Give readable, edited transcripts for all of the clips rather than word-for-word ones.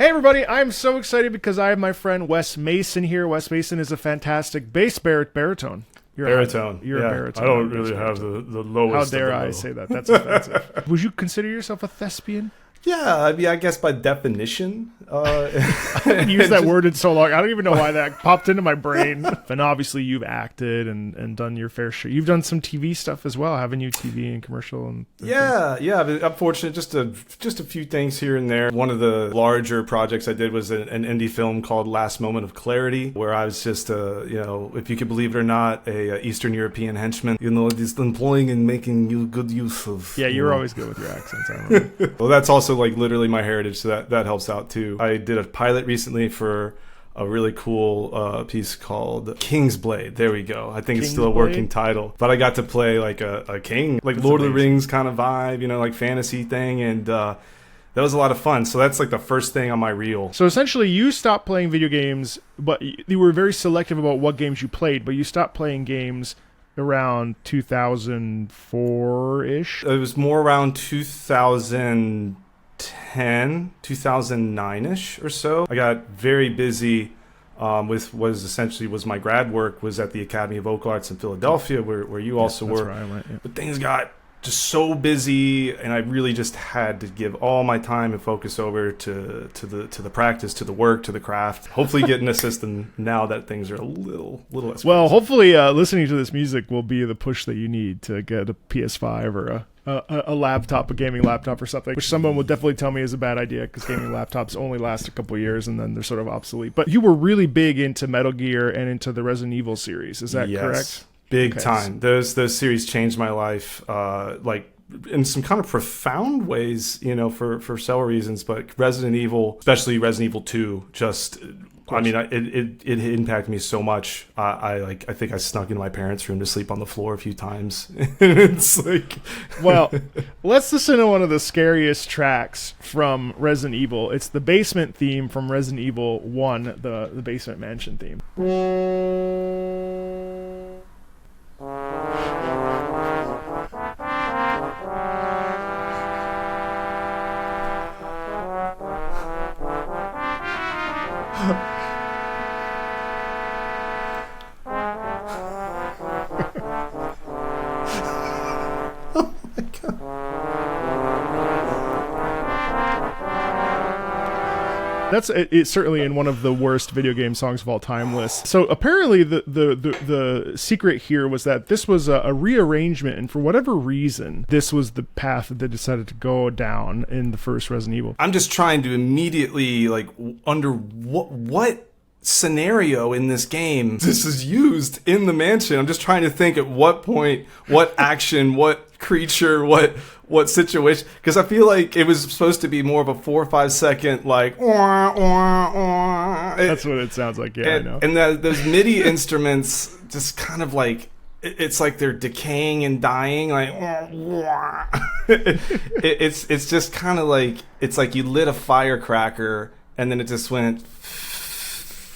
Hey everybody, I'm so excited because I have my friend Wes Mason here. Wes Mason is a fantastic bass baritone. You're a yeah, baritone. I don't really have the lowest. How dare I say that? That's offensive. Would you consider yourself a thespian? Yeah, I mean, I guess by definition. I haven't used that word in so long. I don't even know why that popped into my brain. And obviously you've acted and done your fair share. You've done some TV stuff as well, haven't you? TV and commercial and yeah. I'm fortunate. Just a few things here and there. One of the larger projects I did was an indie film called Last Moment of Clarity, where I was just if you could believe it or not, a Eastern European henchman. Just employing and making good use of. Yeah, you're always good with your accents. I don't know. Well, that's also like literally my heritage, so that helps out too. I did a pilot recently for a really cool piece called King's Blade. There we go. I think it's still a working title, but I got to play like a king, like Lord of the Rings kind of vibe, like fantasy thing, and that was a lot of fun. So that's like the first thing on my reel. So essentially you stopped playing video games, but you were very selective about what games you played, but you stopped playing games around 2004-ish. It was more around 2010, 2009-ish or so. I got very busy with what was my grad work was at the Academy of Vocal Arts in Philadelphia, where you also were. Where I went, yeah. But things got just so busy, and I really just had to give all my time and focus over to the practice, to the work, to the craft. Hopefully get in a system now that things are a little less. Well, hopefully listening to this music will be the push that you need to get a PS5 or a laptop, a gaming laptop or something, which someone will definitely tell me is a bad idea because gaming laptops only last a couple of years and then they're sort of obsolete. But you were really big into Metal Gear and into the Resident Evil series. Is that correct? Big time. Those series changed my life, like in some kind of profound ways, for several reasons. But Resident Evil, especially Resident Evil 2, just. I mean, it impacted me so much. I think I snuck into my parents' room to sleep on the floor a few times. It's like, well, let's listen to one of the scariest tracks from Resident Evil. It's the basement theme from Resident Evil 1, the basement mansion theme. It's certainly in one of the worst video game songs of all time lists. So apparently the secret here was that this was a rearrangement, and for whatever reason, this was the path that they decided to go down in the first Resident Evil. I'm just trying to immediately, like, under what scenario in this game this is used in the mansion. I'm just trying to think at what point, what action, what creature, what situation, because I feel like it was supposed to be more of a 4 or 5 second like that's what it sounds like. Yeah, I know. And those MIDI instruments just kind of like it's like they're decaying and dying, like it's just kind of like it's like you lit a firecracker and then it just went.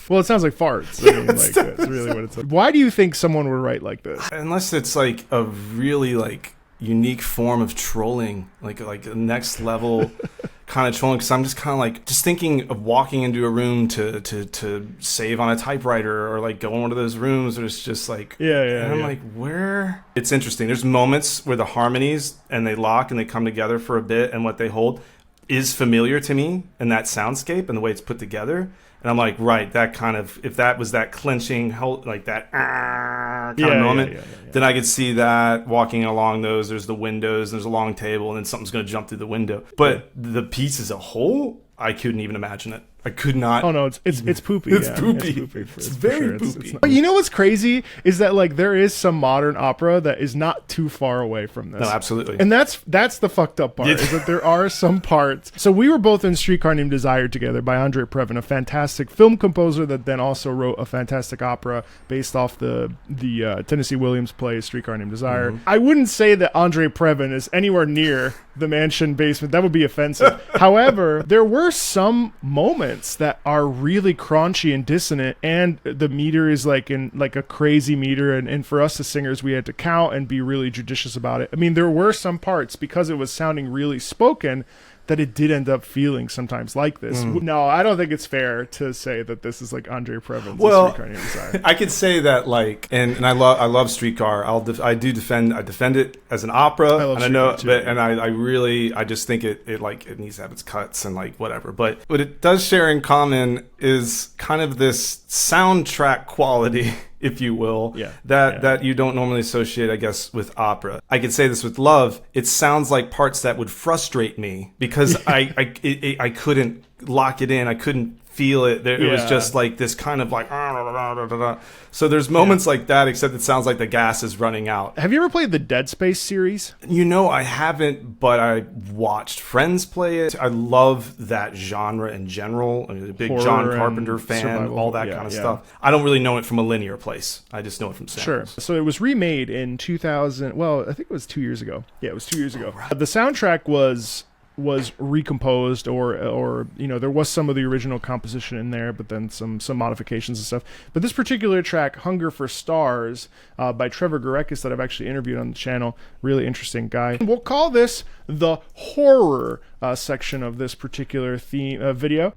Well, it sounds like farts. I mean, that's really what it's like. Why do you think someone would write like this? Unless it's like a really like unique form of trolling, like a next level kind of trolling. Because I'm just kind of like just thinking of walking into a room to save on a typewriter or like go in one of those rooms where it's just like And I'm like, where? It's interesting. There's moments where the harmonies and they lock and they come together for a bit, and what they hold is familiar to me, and that soundscape and the way it's put together. And I'm like, right, that kind of, if that was that clenching, like that kind of moment, then I could see that walking along those. There's the windows, there's a long table, and then something's going to jump through the window. But the piece as a whole, I couldn't even imagine it. I could not. Oh no, it's poopy. It's poopy. It's poopy. It's very poopy. But you know what's crazy is that like there is some modern opera that is not too far away from this. No, absolutely. And that's the fucked up part is that there are some parts. So we were both in Streetcar Named Desire together by Andre Previn, a fantastic film composer that then also wrote a fantastic opera based off the Tennessee Williams play Streetcar Named Desire. Mm-hmm. I wouldn't say that Andre Previn is anywhere near the mansion basement. That would be offensive. However, there were some moments that are really crunchy and dissonant, and the meter is like in like a crazy meter, and for us as singers we had to count and be really judicious about it. I mean, there were some parts, because it was sounding really spoken, that it did end up feeling sometimes like this. No, I don't think it's fair to say that this is like Andre Previn's Streetcar Named Desire. I could say that, like, and I love Streetcar. I defend it as an opera, and I know, but I just think it needs to have its cuts and like whatever. But what it does share in common is kind of this soundtrack quality, if you will, that you don't normally associate, I guess, with opera. I could say this with Love. It sounds like parts that would frustrate me because I couldn't lock it in. I couldn't feel it. It was just like this kind of like. So there's moments like that, except it sounds like the gas is running out. Have you ever played the Dead Space series? I haven't, but I watched friends play it. I love that genre in general. I'm a big Horror John Carpenter fan, survival, all that kind of stuff. I don't really know it from a linear place. I just know it from samples. Sure. So it was remade in 2000. Well, I think it was 2 years ago. Yeah, it was 2 years ago. Right. The soundtrack was recomposed, or there was some of the original composition in there, but then some modifications and stuff. But this particular track, Hunger for Stars, by Trevor Gurekis, that I've actually interviewed on the channel, really interesting guy. We'll call this the horror section of this particular theme video.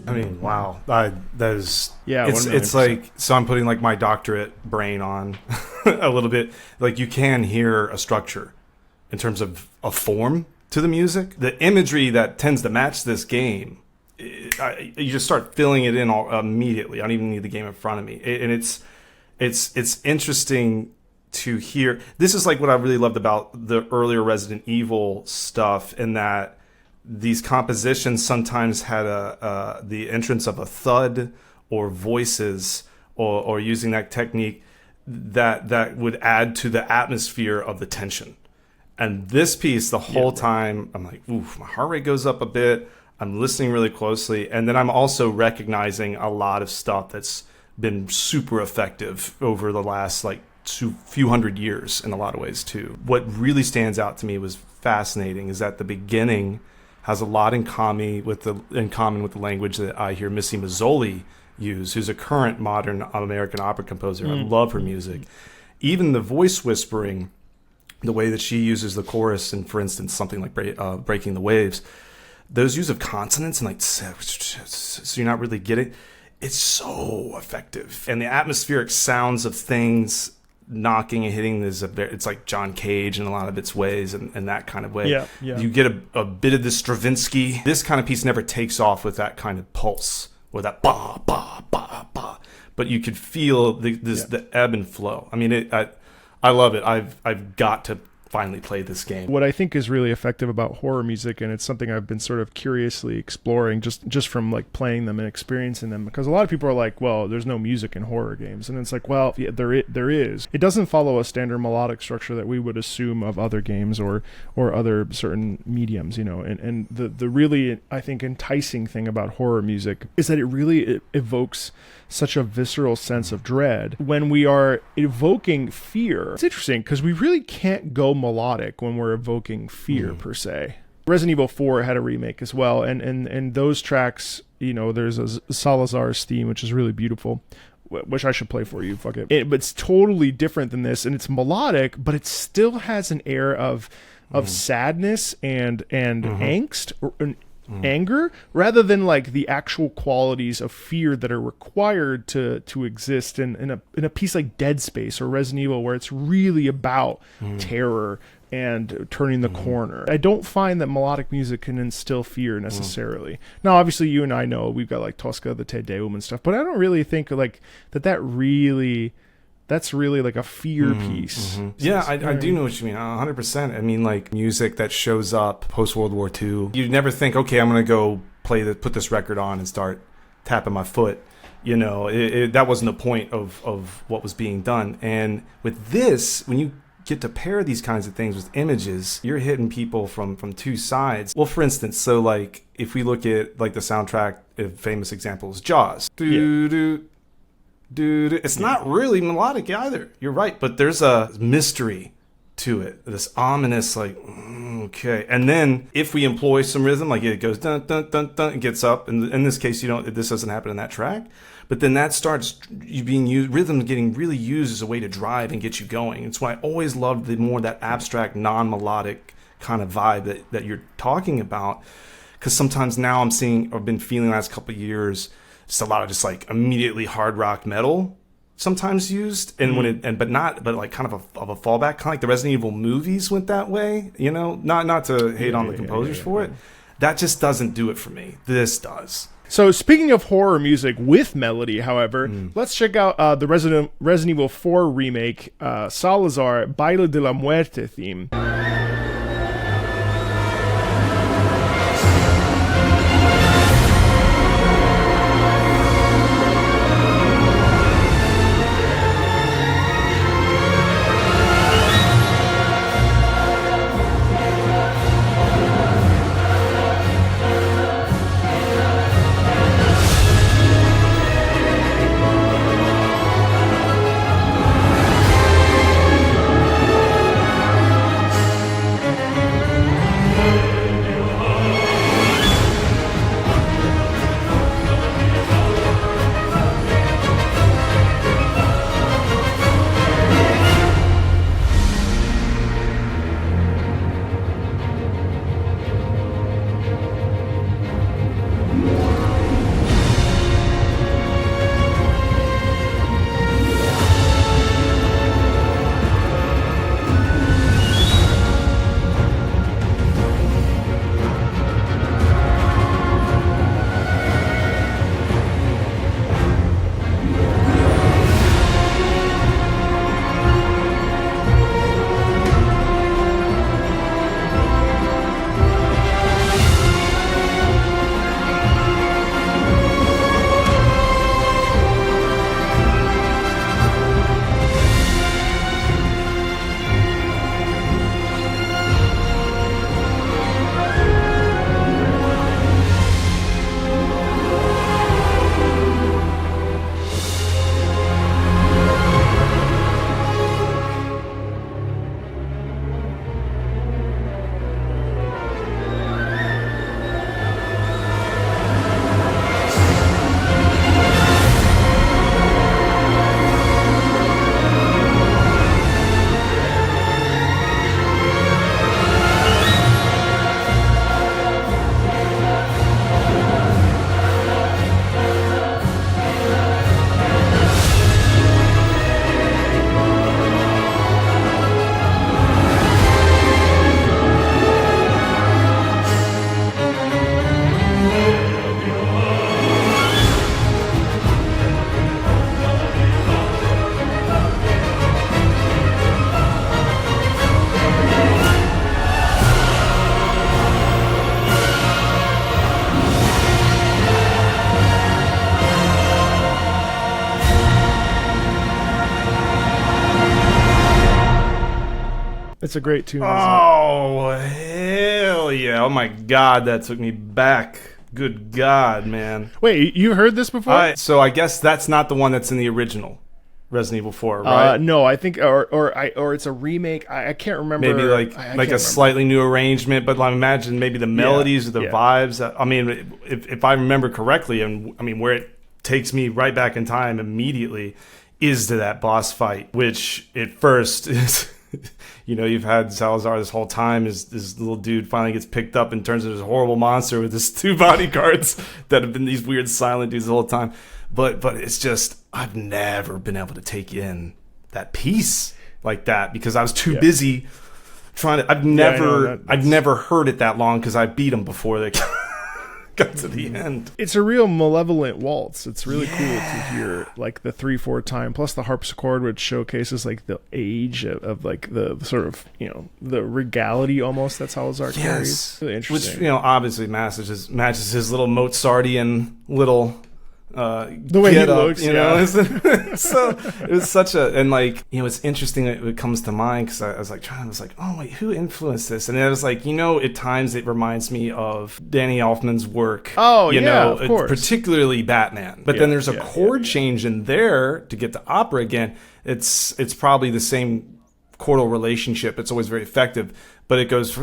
I mean, wow. That is... Yeah, it's like... So I'm putting like my doctorate brain on a little bit. Like you can hear a structure in terms of a form to the music. The imagery that tends to match this game, you just start filling it in immediately. I don't even need the game in front of me. And it's interesting to hear. This is like what I really loved about the earlier Resident Evil stuff, in that these compositions sometimes had the entrance of a thud or voices, or using that technique that would add to the atmosphere of the tension. And this piece, the whole time, I'm like, oof, my heart rate goes up a bit. I'm listening really closely. And then I'm also recognizing a lot of stuff that's been super effective over the last few hundred years in a lot of ways too. What really stands out to me was fascinating is at the beginning has a lot in common with the language that I hear Missy Mazzoli use, who's a current modern American opera composer. I love her music. Even the voice whispering, the way that she uses the chorus, and for instance, something like Breaking the Waves, those use of consonants and like, so you're not really getting, it's so effective. And the atmospheric sounds of things knocking and hitting it's like John Cage in a lot of its ways, and that kind of way. Yeah. You get a bit of the Stravinsky. This kind of piece never takes off with that kind of pulse, or that ba ba ba ba. But you could feel the ebb and flow. I mean, I love it. I've got to finally play this game. What I think is really effective about horror music, and it's something I've been sort of curiously exploring just from like playing them and experiencing them, because a lot of people are like, well, there's no music in horror games, and it's like, well, yeah, there is. It doesn't follow a standard melodic structure that we would assume of other games or other certain mediums, and the really, I think, enticing thing about horror music is that it really evokes such a visceral sense of dread when we are evoking fear. It's interesting because we really can't go melodic when we're evoking fear per se. Resident Evil 4 had a remake as well, and those tracks, there's a Salazar's theme, which is really beautiful, which I should play for you, fuck it. But it's totally different than this, and it's melodic, but it still has an air of sadness and angst, anger, rather than like the actual qualities of fear that are required to exist in a piece like Dead Space or Resident Evil, where it's really about terror and turning the corner. I don't find that melodic music can instill fear necessarily. Now, obviously, you and I know we've got like Tosca, the Te Deum and stuff, but I don't really think like that's really like a fear piece. Yeah, I do know what you mean, 100%. I mean, like music that shows up post-World War II. You never think, okay, I'm going to go put this record on and start tapping my foot. That wasn't the point of what was being done. And with this, when you get to pair these kinds of things with images, you're hitting people from two sides. Well, for instance, so like if we look at like the soundtrack, a famous example is Jaws. Dude, it's not really melodic either. You're right, but there's a mystery to it. This ominous, like, okay. And then if we employ some rhythm, like it goes dun dun dun dun, it gets up. And in this case, this doesn't happen in that track. But then that starts rhythm getting really used as a way to drive and get you going. It's why I always loved that abstract, non-melodic kind of vibe that you're talking about. Because sometimes now I've been feeling the last couple of years, just a lot of just like immediately hard rock metal sometimes used, and but like kind of a fallback, kind of like the Resident Evil movies went that way, not to hate on the composers for it. That just doesn't do it for me. This does. So speaking of horror music with melody, however, let's check out the Resident Evil 4 remake, Salazar Baile de la Muerte theme. It's a great tune. Oh, hell yeah. Oh, my God. That took me back. Good God, man. Wait, you heard this before? So I guess that's not the one that's in the original Resident Evil 4, right? No, I think, or it's a remake. I can't remember. Maybe like a slightly new arrangement, but I imagine maybe the melodies or the vibes. I mean, if I remember correctly, and I mean, where it takes me right back in time immediately is to that boss fight, which at first is... You know, you've had Salazar this whole time. This little dude finally gets picked up and turns into this horrible monster with his 2 bodyguards that have been these weird silent dudes the whole time. But it's just, I've never been able to take in that piece like that because I was too busy trying to. I've never heard it that long because I beat them before they got to the end. It's a real malevolent waltz. It's really cool to hear like the 3/4 time, plus the harpsichord, which showcases like the age of like the sort of, you know, the regality almost that Salazar carries. Really interesting. Which, you know, obviously matches his little Mozartian little the way he looks, you know. So it was such a, and like, you know, it's interesting that it comes to mind because I was like, oh wait, who influenced this? And I was like, you know, at times it reminds me of Danny Elfman's work. Oh, you know, know, of course. Particularly Batman. But then there's a chord change in there to get to opera again. It's probably the same chordal relationship. It's always very effective, but it goes to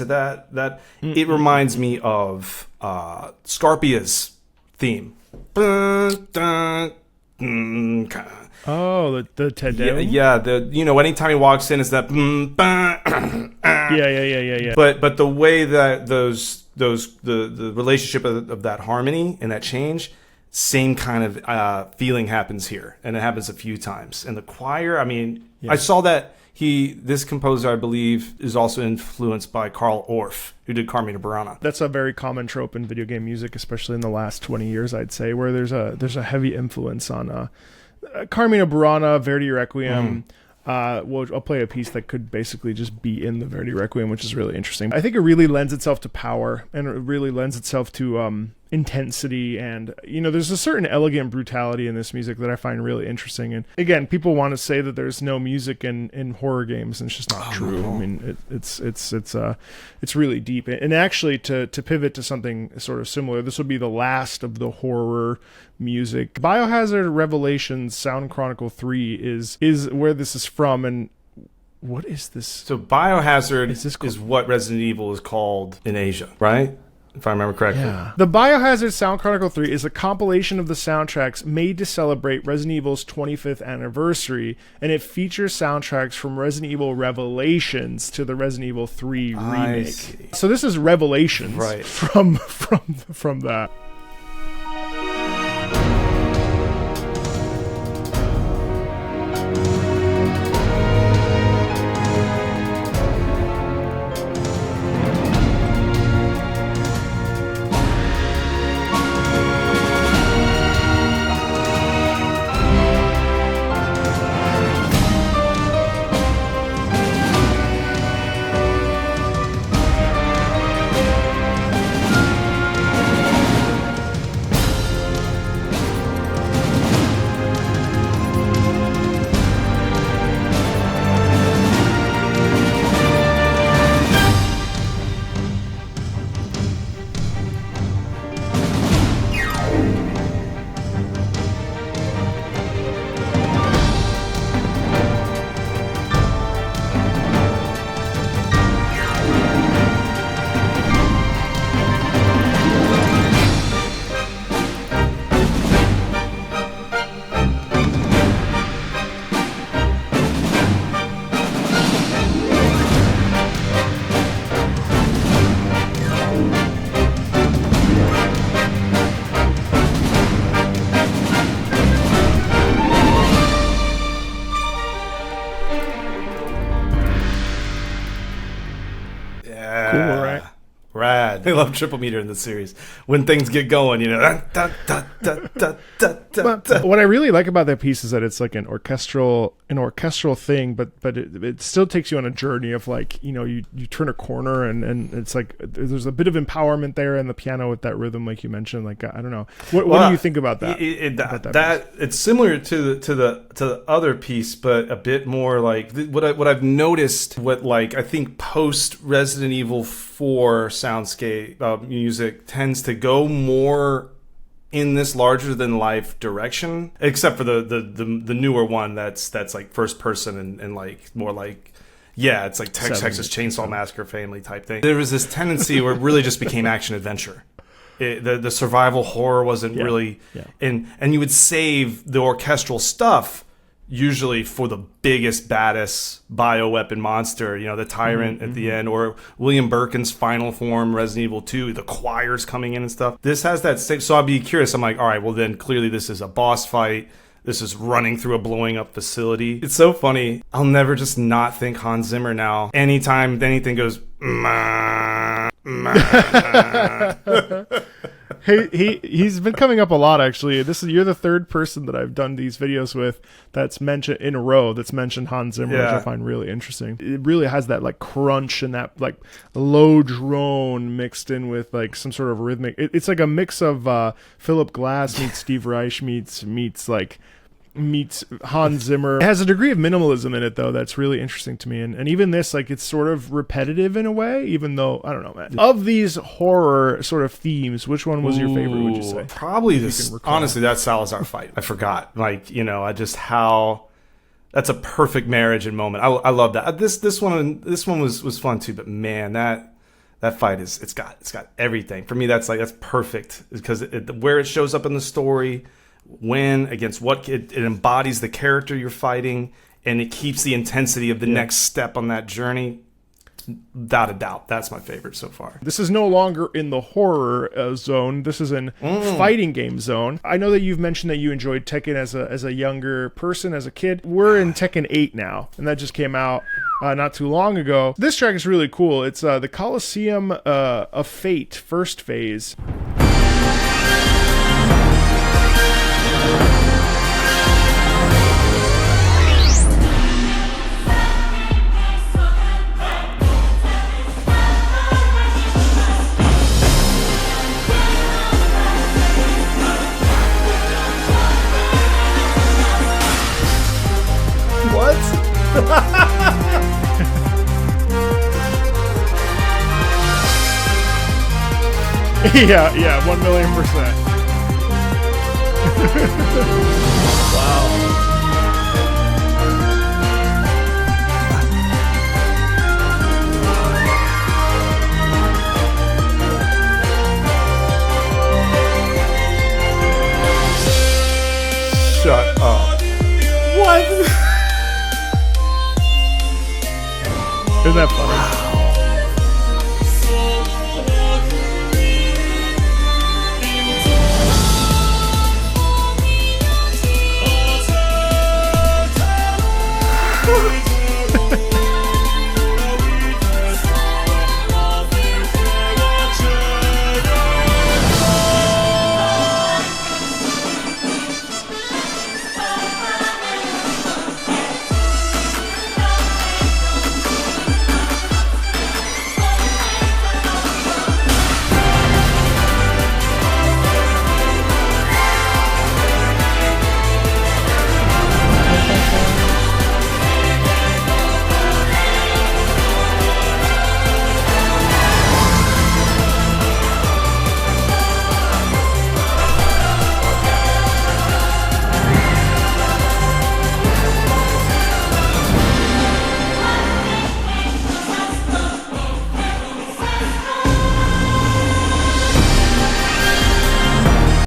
that. It reminds me of Scarpia's theme. Oh, the Te Deum? Yeah. You know, anytime he walks in, it's that. Yeah. But the way that the relationship of that harmony and that change, same kind of feeling happens here, and it happens a few times. And the choir, I mean, I saw that this composer, I believe, is also influenced by Carl Orff, who did Carmina Burana. That's a very common trope in video game music, especially in the last 20 years, I'd say, where there's a heavy influence on Carmina Burana, Verdi Requiem. Well, I'll play a piece that could basically just be in the Verdi Requiem, which is really interesting. I think it really lends itself to power, and it really lends itself to intensity, and, you know, there's a certain elegant brutality in this music that I find really interesting. And again, people want to say that there's no music in horror games, and it's just not true. I mean, it's really deep. And actually, to pivot to something sort of similar, this would be the last of the horror music. Biohazard Revelations Sound Chronicle 3 is where this is from. And what is this? So Biohazard is what Resident Evil is called in Asia, right? If I remember correctly. Yeah. The Biohazard Sound Chronicle 3 is a compilation of the soundtracks made to celebrate Resident Evil's 25th anniversary, and it features soundtracks from Resident Evil Revelations to the Resident Evil 3 remake. So this is Revelations from that. I love triple meter in the series. When things get going, you know. What I really like about that piece is that it's like an orchestral thing, but it still takes you on a journey of like, you know, you turn a corner and it's like there's a bit of empowerment there, and the piano with that rhythm, like you mentioned. Like I don't know, what do you think about that? That it's similar to the other piece, but a bit more like what I've noticed. What like I think post Resident Evil 4 soundscape music tends to go more in this larger than life direction, except for the newer one that's like first person and like more like, yeah, it's like Texas Chainsaw Massacre family type thing. There was this tendency where it really just became action adventure. The survival horror wasn't really, and you would save the orchestral stuff usually for the biggest, baddest bioweapon monster, you know, the tyrant at the end, or William Birkin's final form, Resident Evil 2, the choirs coming in and stuff. This has that same, so I'd be curious. I'm like, all right, well then clearly this is a boss fight. This is running through a blowing up facility. It's so funny. I'll never just not think Hans Zimmer now. Anytime anything goes, He's been coming up a lot, actually. You're the third person that I've done these videos with that's mentioned in a row that's mentioned Hans Zimmer, which I find really interesting. It really has that like crunch and that like low drone mixed in with like some sort of rhythmic. It's like a mix of Philip Glass meets Steve Reich meets Hans Zimmer. It has a degree of minimalism in it, though, that's really interesting to me. And even this, like, it's sort of repetitive in a way, even though, I don't know, man. Of these horror sort of themes, which one was your favorite, would you say? Probably this, honestly, that Salazar fight. I forgot. Like, you know, that's a perfect marriage and moment. I love that. This one was fun too, but man, that fight it's got everything. For me, that's perfect, because where it shows up in the story, when, against what, it embodies the character you're fighting, and it keeps the intensity of the next step on that journey. Without a doubt, that's my favorite so far. This is no longer in the horror zone. This is in fighting game zone. I know that you've mentioned that you enjoyed Tekken as a younger person, as a kid. We're in Tekken 8 now, and that just came out not too long ago. This track is really cool. It's the Colosseum of Fate, first phase. Yeah, 1,000,000%. Wow. Shut up. What? Isn't that funny?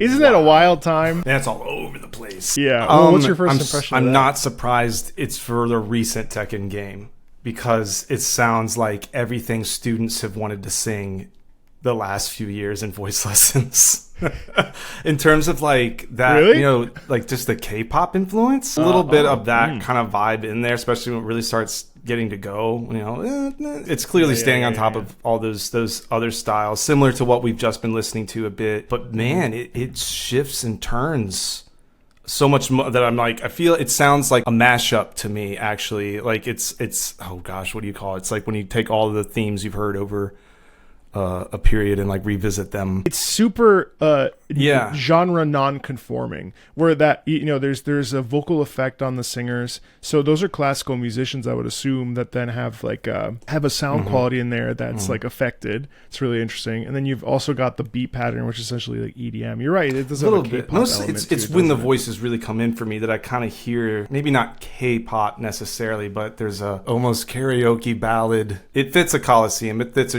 Isn't that a wild time? That's all over the place. Yeah. Well, what's your first impression of that? I'm not surprised it's for the recent Tekken game, because it sounds like everything students have wanted to sing the last few years in voice lessons. In terms of like that, Really? you know, like just the K-pop influence, a little bit of that kind of vibe in there, especially when it really starts getting to go. You know, it's clearly staying on top of all those other styles, similar to what we've just been listening to a bit. But man, it shifts and turns so much more that I'm like, I feel it sounds like a mashup to me. Actually, like it's oh gosh, what do you call it? It's like when you take all of the themes you've heard over a period and like revisit them. It's super genre non-conforming, where that, you know, there's a vocal effect on the singers, so those are classical musicians, I would assume, that then have like have a sound quality in there that's like affected. It's really interesting. And then you've also got the beat pattern, which is essentially like EDM. You're right, it does have a K-pop element. It's when the voices really come in for me that I kind of hear, maybe not K-pop necessarily, but there's a almost karaoke ballad. It fits a Colosseum. It fits a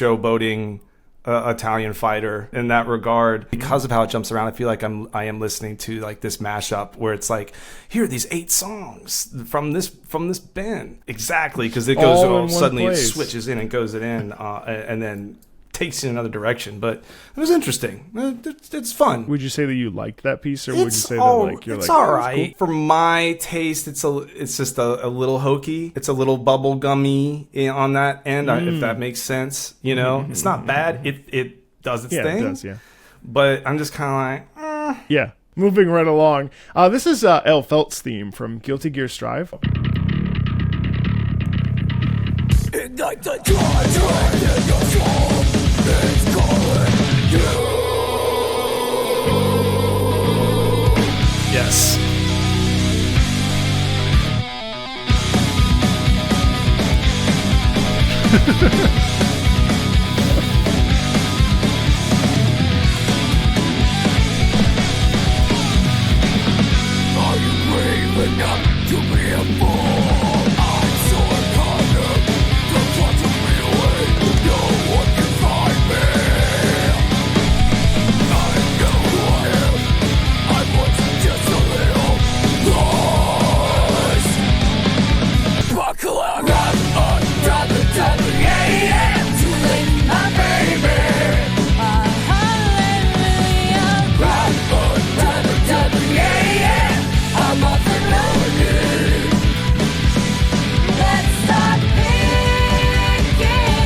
showboating Italian fighter in that regard. Because of how it jumps around, I feel like I am listening to like this mashup where it's like, here are these 8 songs from this band. Exactly, because it goes suddenly it switches in and goes and then takes you in another direction. But it was interesting. It's fun. Would you say that you liked that piece, or would you say that like you're it's like, all right cool? For my taste? It's just a little hokey. It's a little bubble gummy on that end, if that makes sense. You know, it's not bad. It does its thing. It does, yeah. But I'm just kind of like, yeah. Moving right along. This is Elphelt's theme from Guilty Gear Strive. Ignite the dragon in your soul. It's calling you. yes. Are you brave enough to be a fool? I'm so unconscious. Don't try to be away. No one can find me. I know who I am. I was just a little lost. Buckle up. Run on, yeah. Too late, my baby. Hallelujah. Run on, yeah. I'm up for melody. Let's start picking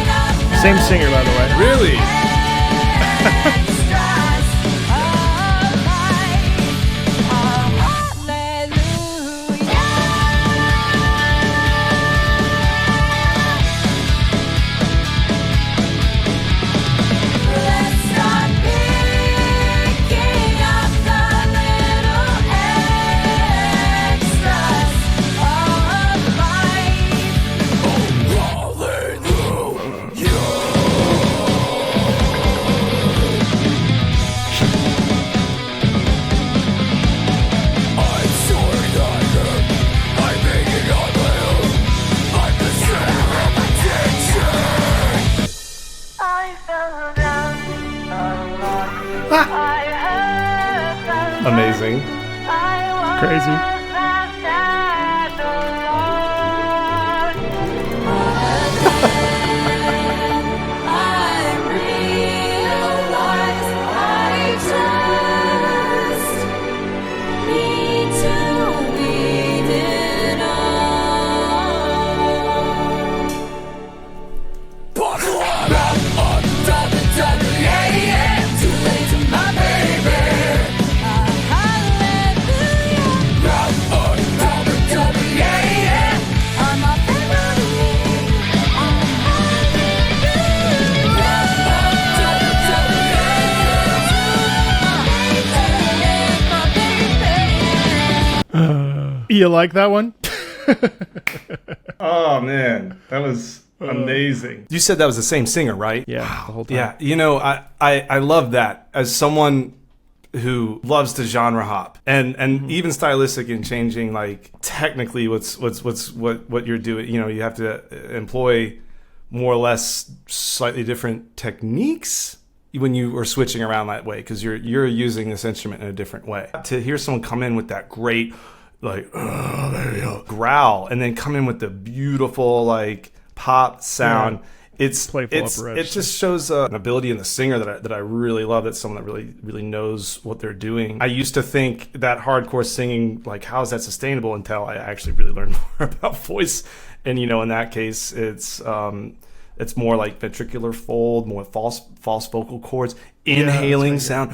up the Same singer, by the way. Really? extras of life. Hallelujah. Let's start picking up the little extras of life. I'm sorry, Doctor. I'm making on my own. I'm the center of attention. I fell down a lot. I have Amazing. Crazy. I realize I just need to beat it up. Buckle up, yeah. Too late to my baby. Hallelujah. Yeah. I'm up and running. You like that one? Oh man, that was amazing. You said that was the same singer, right? Yeah, the whole time. Yeah, you know, I love that as someone who loves to genre hop and even stylistic and changing, like technically what you're doing. You know, you have to employ more or less slightly different techniques when you are switching around that way, because you're using this instrument in a different way. To hear someone come in with that great like there you go growl, and then come in with the beautiful like pop sound. playful upper edge. It just shows an ability in the singer that I really love. That's someone that really knows what they're doing. I used to think that hardcore singing, like, how is that sustainable, until I actually really learned more about voice. And in that case, it's more like ventricular fold, more false vocal cords, inhaling sound.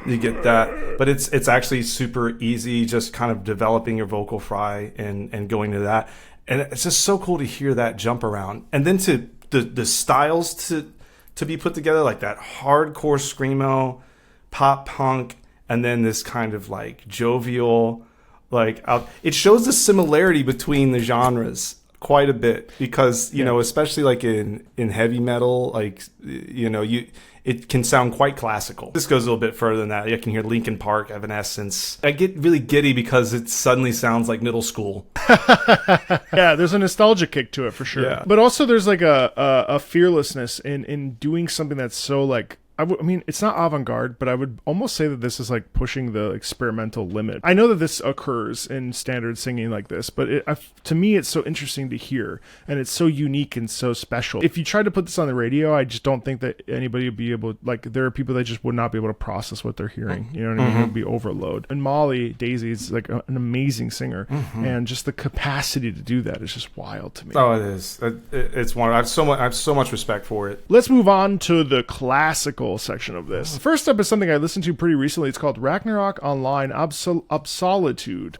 You get that, but it's actually super easy, just kind of developing your vocal fry and going to that. And it's just so cool to hear that jump around. And then to the styles to be put together, like that hardcore screamo, pop punk, and then this kind of like jovial, it shows the similarity between the genres quite a bit, because especially like in heavy metal, it can sound quite classical. This goes a little bit further than that. I can hear Linkin Park, Evanescence. I get really giddy because it suddenly sounds like middle school. Yeah, there's a nostalgia kick to it for sure. Yeah. But also there's like a fearlessness in doing something that's so like, I mean, it's not avant-garde, but I would almost say that this is like pushing the experimental limit. I know that this occurs in standard singing like this, but to me, it's so interesting to hear, and it's so unique and so special. If you tried to put this on the radio, I just don't think that anybody would be able, like, there are people that just would not be able to process what they're hearing. You know what I mean? It would be overload. And Molly Daisy is like an amazing singer, and just the capacity to do that is just wild to me. Oh, it is. It's one. I have so much respect for it. Let's move on to the classical section of this. First up is something I listened to pretty recently. It's called Ragnarok Online Absolitude.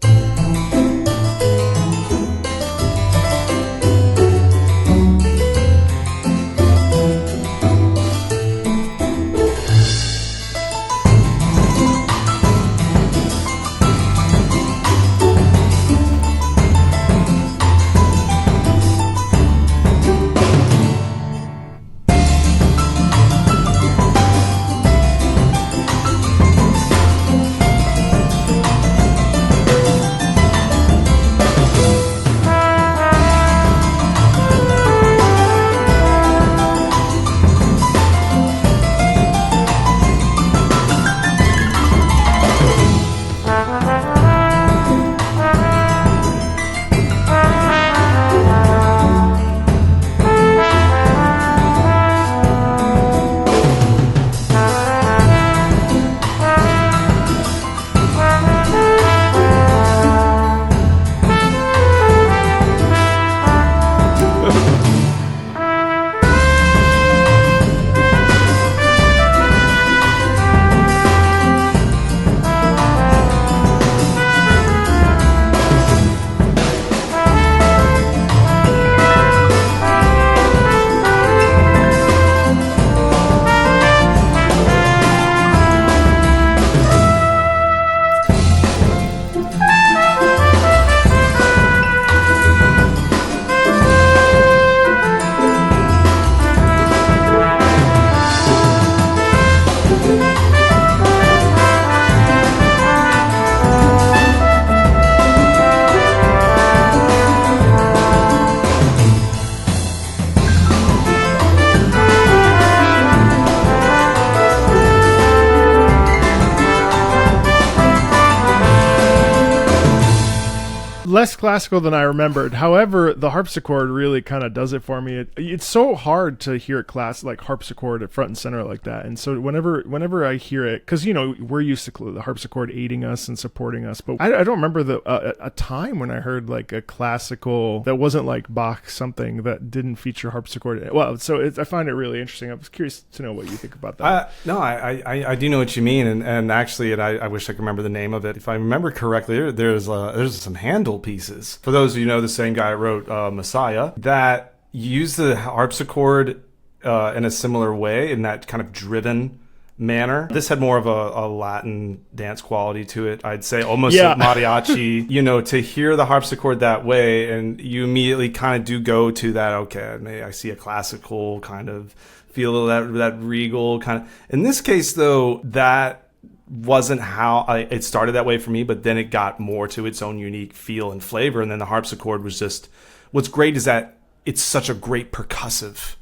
Less classical than I remembered. However, the harpsichord really kind of does it for me. It's so hard to hear it like harpsichord at front and center like that. And so whenever I hear it, because we're used to the harpsichord aiding us and supporting us, but I don't remember a time when I heard like a classical that wasn't like Bach something that didn't feature harpsichord. Well, so I find it really interesting. I was curious to know what you think about that. No, I do know what you mean, and actually, I wish I could remember the name of it. If I remember correctly, there's some Handel pieces. For those of you who know, the same guy wrote Messiah, that use the harpsichord in a similar way, in that kind of driven manner. This had more of a Latin dance quality to it, I'd say, almost like mariachi. To hear the harpsichord that way, and you immediately kind of do go to that, okay, I see a classical kind of feel, that regal kind of. In this case, though, that wasn't how it started that way for me, but then it got more to its own unique feel and flavor. And then the harpsichord was just, what's great is that it's such a great percussive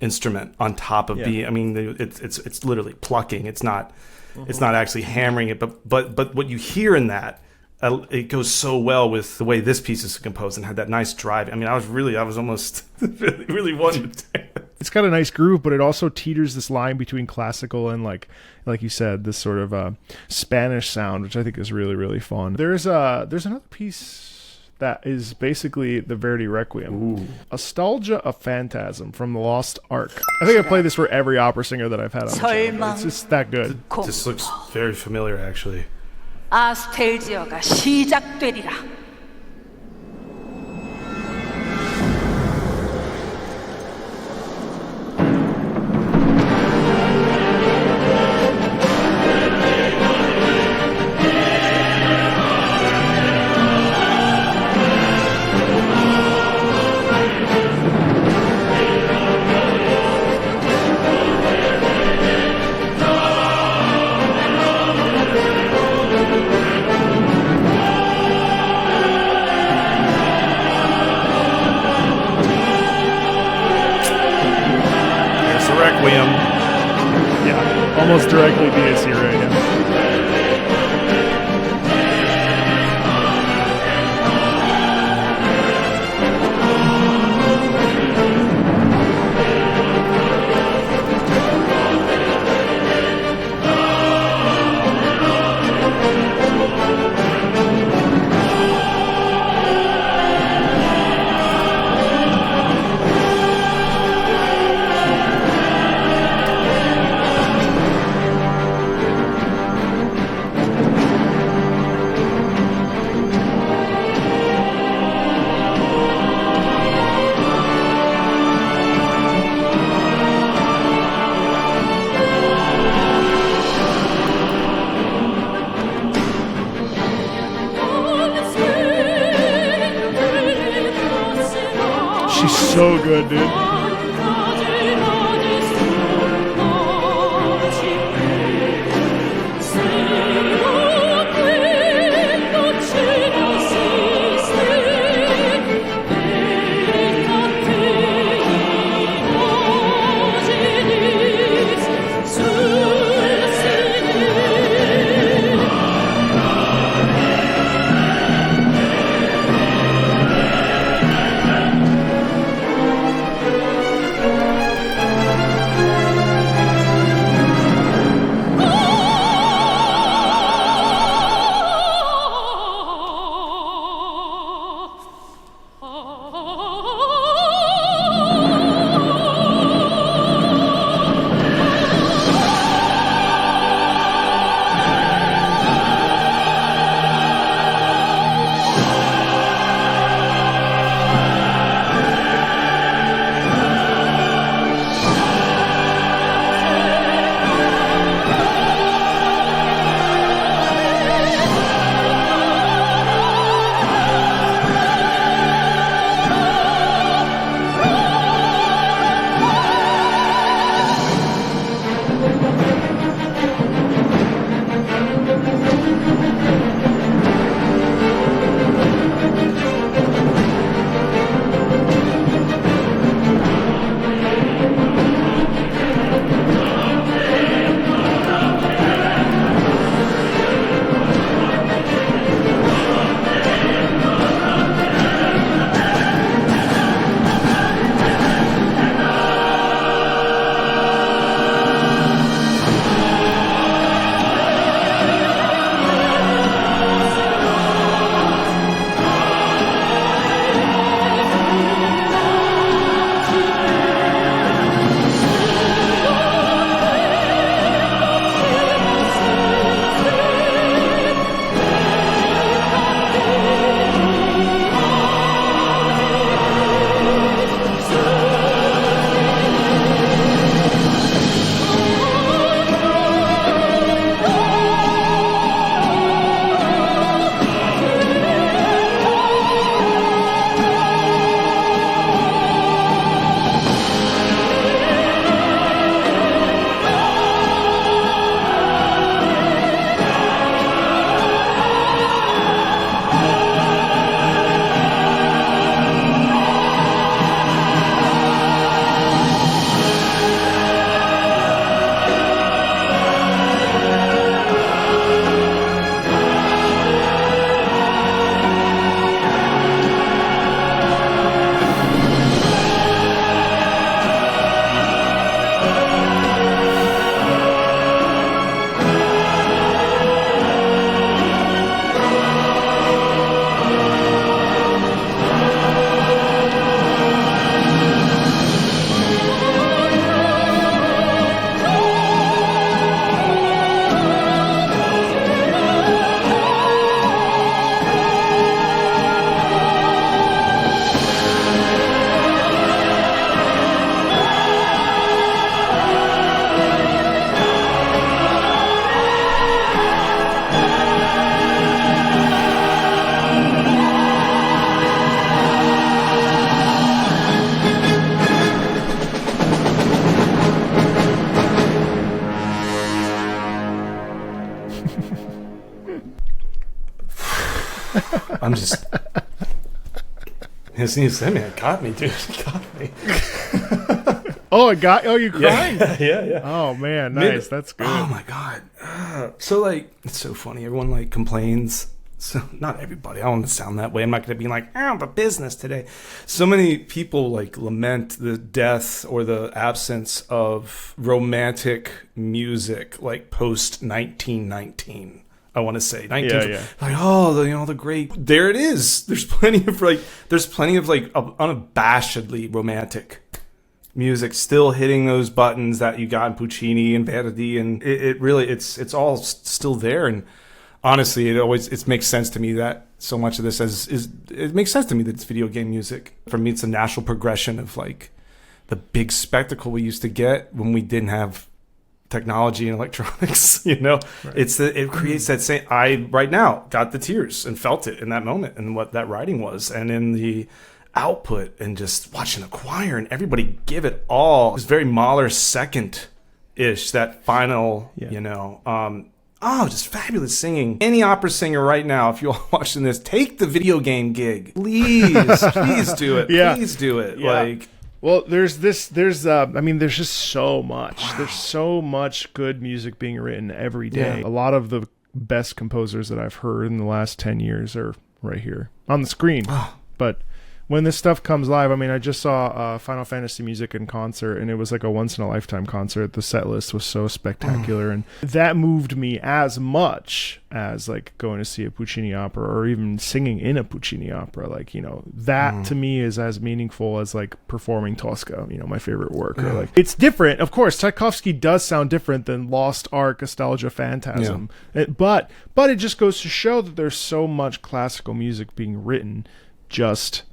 instrument on top of being, I mean, it's literally plucking. It's not actually hammering it, but what you hear in that it goes so well with the way this piece is composed and had that nice drive. I mean, I was almost really wanting to take it. It's got a nice groove, but it also teeters this line between classical and like you said, this sort of Spanish sound, which I think is really, really fun. There's another piece that is basically the Verdi Requiem. Ooh. Astalgia of Phantasm from the Lost Ark. I think I play this for every opera singer that I've had on the channel. It's just that good. This looks very familiar, actually. 아스텔지어가 시작되리라. Almost directly Diaz here right now. So good, dude. I'm just. His it got me, dude. It got me. Oh, it got. Oh, you crying? Yeah. Oh man, nice. That's good. Oh my god. So like, it's so funny. Everyone like complains. So not everybody. I don't want to sound that way. I'm not going to be like, oh, but business today. So many people like lament the death or the absence of romantic music, like post 1919. I want to say 19. Yeah. Like, oh, the great. There it is. There's plenty of unabashedly romantic music still hitting those buttons that you got in Puccini and Verdi, and it really it's all still there. And honestly, it makes sense to me that so much of this it makes sense to me that it's video game music. For me, it's a natural progression of like the big spectacle we used to get when we didn't have technology and electronics. Right. It creates that same. I right now got the tears and felt it in that moment and what that writing was, and in the output, and just watching the choir and everybody give it all. It was very Mahler second-ish, that final, just fabulous singing. Any opera singer right now, if you're watching this, take the video game gig. Please do it. Yeah. Please do it. Yeah. Well, there's just so much. Wow. There's so much good music being written every day. Yeah. A lot of the best composers that I've heard in the last 10 years are right here on the screen. But when this stuff comes live, I mean, I just saw Final Fantasy music in concert, and it was like a once-in-a-lifetime concert. The set list was so spectacular, and that moved me as much as like going to see a Puccini opera or even singing in a Puccini opera. Like, that to me is as meaningful as like performing Tosca, my favorite work. Or like, it's different. Of course, Tchaikovsky does sound different than Lost Ark, Astalgia of Phantasm. Yeah. But it just goes to show that there's so much classical music being written, just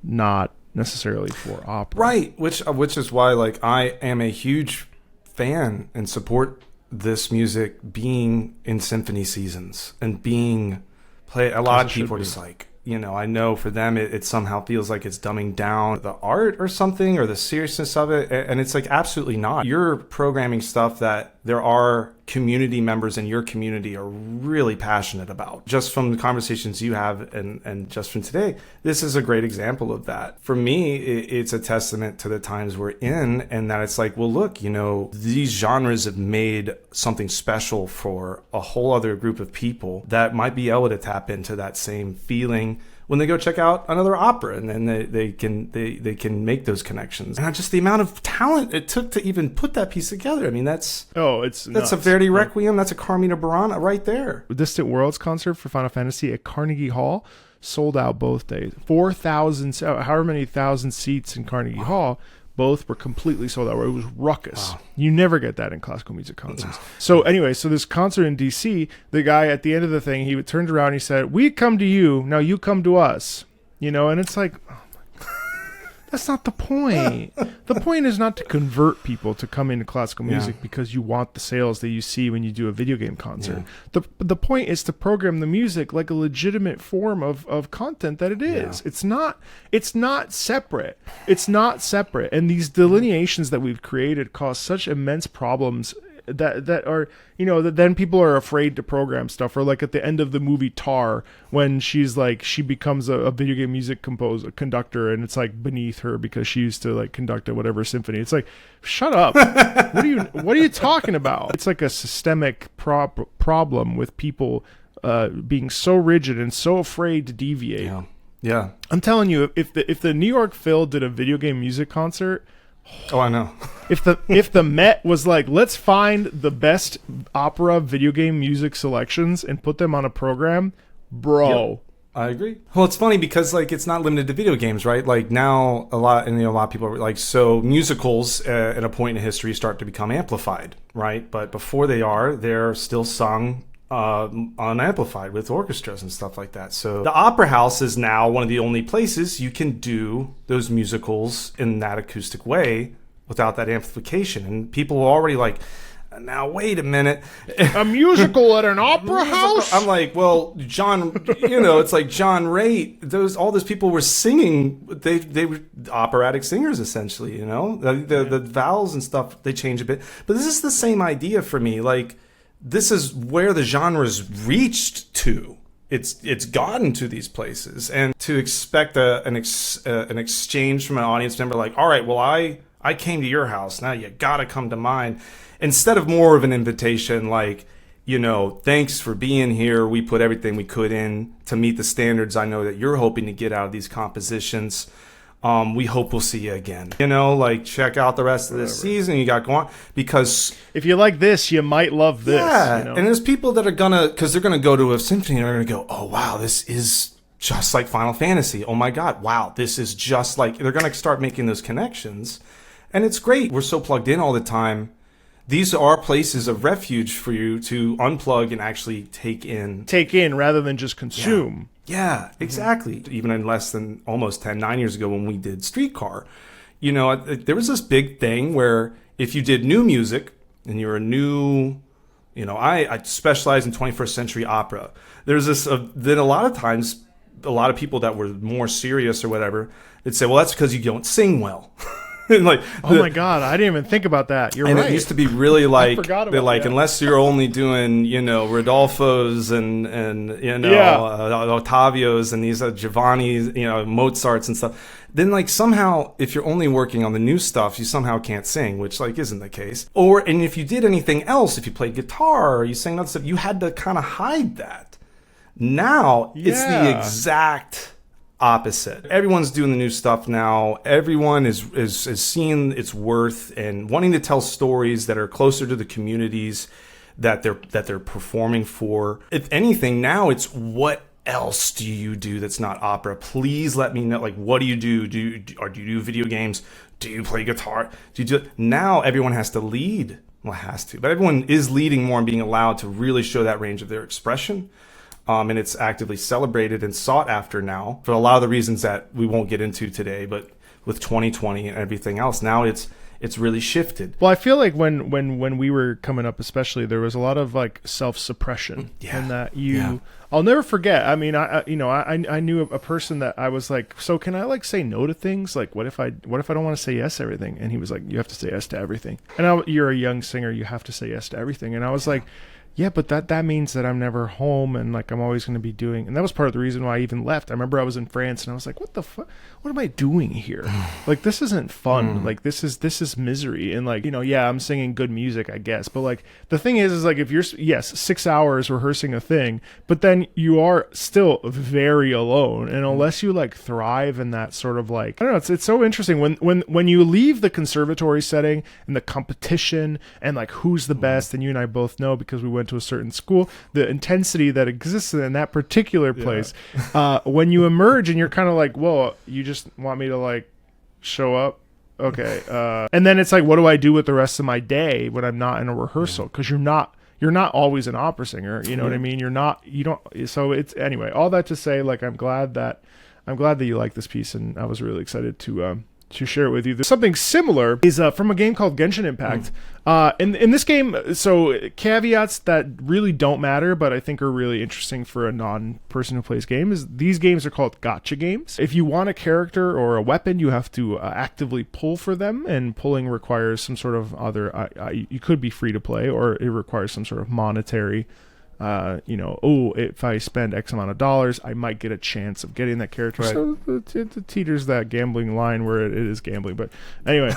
not necessarily for opera, right? Which is why, like, I am a huge fan and support this music being in symphony seasons and being played. A lot of people are just like, I know for them it somehow feels like it's dumbing down the art or something, or the seriousness of it, and it's like absolutely not. You're programming stuff that there are community members in your community are really passionate about. Just from the conversations you have and just from today, this is a great example of that. For me, it's a testament to the times we're in, and that it's like, well, look, these genres have made something special for a whole other group of people that might be able to tap into that same feeling when they go check out another opera, and then they can make those connections. And just the amount of talent it took to even put that piece together. I mean, that's a Verdi Requiem. That's a Carmina Burana right there. Distant Worlds concert for Final Fantasy at Carnegie Hall sold out both days. 4,000, however many thousand seats in Carnegie Hall. Both were completely sold out. It was ruckus. Wow. You never get that in classical music concerts. No. So anyway, this concert in D.C., the guy at the end of the thing, he turned around and he said, "We come to you, now you come to us." And it's like, oh my God, that's not the point. The point is not to convert people to come into classical music because you want the sales that you see when you do a video game concert. Yeah. The point is to program the music like a legitimate form of content that it is. Yeah. It's not separate. It's not separate. And these delineations that we've created cause such immense problems that are, that then people are afraid to program stuff. Or like at the end of the movie Tar, when she becomes a video game music conductor, and it's like beneath her because she used to like conduct at whatever symphony. It's like, shut up. What are you talking about? It's like a systemic problem with people being so rigid and so afraid to deviate. Yeah. I'm telling you, if the New York Phil did a video game music concert, oh, I know. If the Met was like, let's find the best opera video game music selections and put them on a program, bro. Yep. I agree. Well, it's funny because like it's not limited to video games, right? Like now a lot of people are like, so musicals at a point in history start to become amplified, right? But before they're still sung unamplified with orchestras and stuff like that. So the opera house is now one of the only places you can do those musicals in that acoustic way without that amplification. And people are already like, now wait a minute, a musical at an opera house? I'm like, well, John, it's like John Raitt, all those people were singing, they were operatic singers essentially, the vowels and stuff, they change a bit, but this is the same idea for me. Like, this is where the genre's reached to. it's gotten to these places, and to expect an exchange from an audience member like, all right, well, I came to your house, now you gotta come to mine, instead of more of an invitation like, thanks for being here, we put everything we could in to meet the standards I know that you're hoping to get out of these compositions. We hope we'll see you again. Check out the rest of this season you got going on, because if you like this, you might love this. Yeah, and there's people that are because they're gonna go to a symphony and they're gonna go, oh wow, this is just like Final Fantasy. Oh my God, wow, this is just like, they're gonna start making those connections, and it's great. We're so plugged in all the time. These are places of refuge for you to unplug and actually take in rather than just consume. Yeah, exactly. Even in less than almost 9 years ago when we did Streetcar, there was this big thing where if you did new music and you're a new, I specialize in 21st century opera. There's this, then a lot of times, a lot of people that were more serious or whatever, they'd say, well, that's because you don't sing well. My God, I didn't even think about that. You're right. And it used to be really like, that. Unless you're only doing, Rodolfo's and Ottavios and these Giovanni's, Mozart's and stuff, then somehow if you're only working on the new stuff, you somehow can't sing, which isn't the case. And if you did anything else, if you played guitar or you sang other stuff, you had to kind of hide that. Now it's the exact opposite. Everyone's doing the new stuff now. Everyone is seeing its worth and wanting to tell stories that are closer to the communities that they're performing for. If anything, now it's, what else do you do that's not opera? Please let me know. What do you do? Do you do video games? Do you play guitar? Now everyone has to lead. Well, has to, but everyone is leading more and being allowed to really show that range of their expression. And it's actively celebrated and sought after now for a lot of the reasons that we won't get into today. But with 2020 and everything else, now it's really shifted. Well, I feel like when we were coming up, especially, there was a lot of self-suppression, and that I'll never forget. I mean, I knew a person that I was like, so can I say no to things? What if I don't want to say yes to everything? And he was like, you have to say yes to everything. And you're a young singer, you have to say yes to everything. And I was like, yeah, but that means that I'm never home, and I'm always going to be doing. And that was part of the reason why I even left. I remember I was in France and I was like, what the fuck? What am I doing here? This isn't fun. This is misery. And I'm singing good music, I guess. But the thing is if you're 6 hours rehearsing a thing, but then you are still very alone. And unless you thrive in that sort of I don't know, it's so interesting when you leave the conservatory setting and the competition and who's the best, and you and I both know because we went to a certain school, the intensity that exists in that particular place. When you emerge and you're kind of whoa, you just want me to show up, okay, and then it's what do I do with the rest of my day when I'm not in a rehearsal? Because you're not always an opera singer, you know what I mean? So it's, anyway, all that to say, I'm glad that you like this piece, and I was really excited to share it with you. There's something similar is from a game called Genshin Impact. In this game, so caveats that really don't matter, but I think are really interesting for a non-person who plays games, is these games are called gacha games. If you want a character or a weapon, you have to actively pull for them, and pulling requires some sort of other, you could be free to play, or it requires some sort of monetary if I spend X amount of dollars, I might get a chance of getting that character. Right. So it teeters that gambling line where it is gambling. But anyway,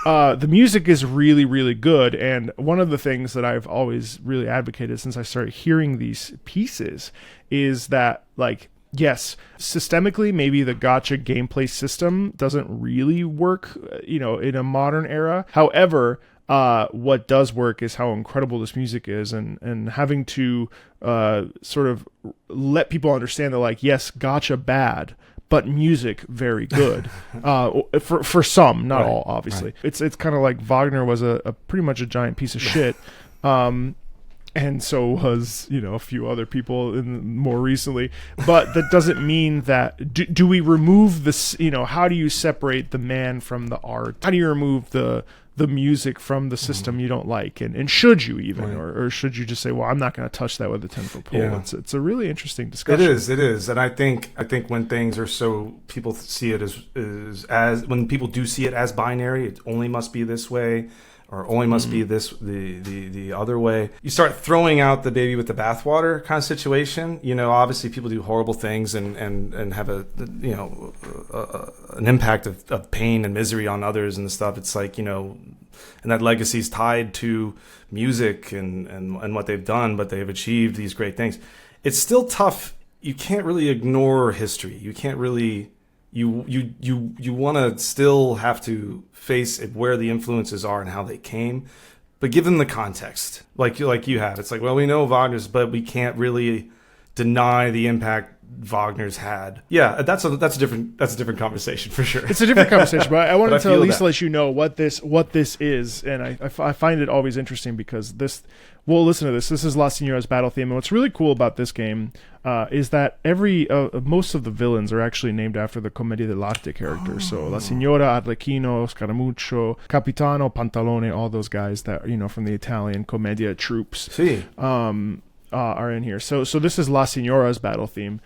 the music is really, really good. And one of the things that I've always really advocated since I started hearing these pieces is that, yes, systemically, maybe the gacha gameplay system doesn't really work, in a modern era. However, what does work is how incredible this music is, and having to sort of let people understand that, yes, gacha bad, but music very good. For some, not all, obviously. Right. It's kind of like Wagner was a pretty much a giant piece of shit. And so was, a few other people more recently. But that doesn't mean that... Do we remove this... how do you separate the man from the art? How do you remove the music from the system you don't like? And should you even? Right. Or should you just say, well, I'm not going to touch that with a 10-foot pole? Yeah. It's a really interesting discussion. It is. And I think when things are so... People see it as when people do see it as binary, it only must be this way, or only must be this the other way. You start throwing out the baby with the bathwater kind of situation. You know, obviously people do horrible things and have an impact of pain and misery on others and stuff. It's like, you know, and that legacy is tied to music and what they've done, but they've achieved these great things. It's still tough. You can't really ignore history. You can't really. You want to still have to face it, where the influences are and how they came, but given the context, like you have, it's like, well, we know Wagner's, but we can't really deny the impact Wagner's had. Yeah, that's a different conversation for sure. It's a different conversation, but I wanted to at least that. let you know what this is, and I find it always interesting because this. Well, listen to this. This is La Signora's battle theme, and what's really cool about this game is that most of the villains are actually named after the Commedia dell'arte characters. So La Signora, Arlecchino, Scaramuccio, Capitano, Pantalone, all those guys that, you know, from the Italian Commedia troops are in here. So this is La Signora's battle theme.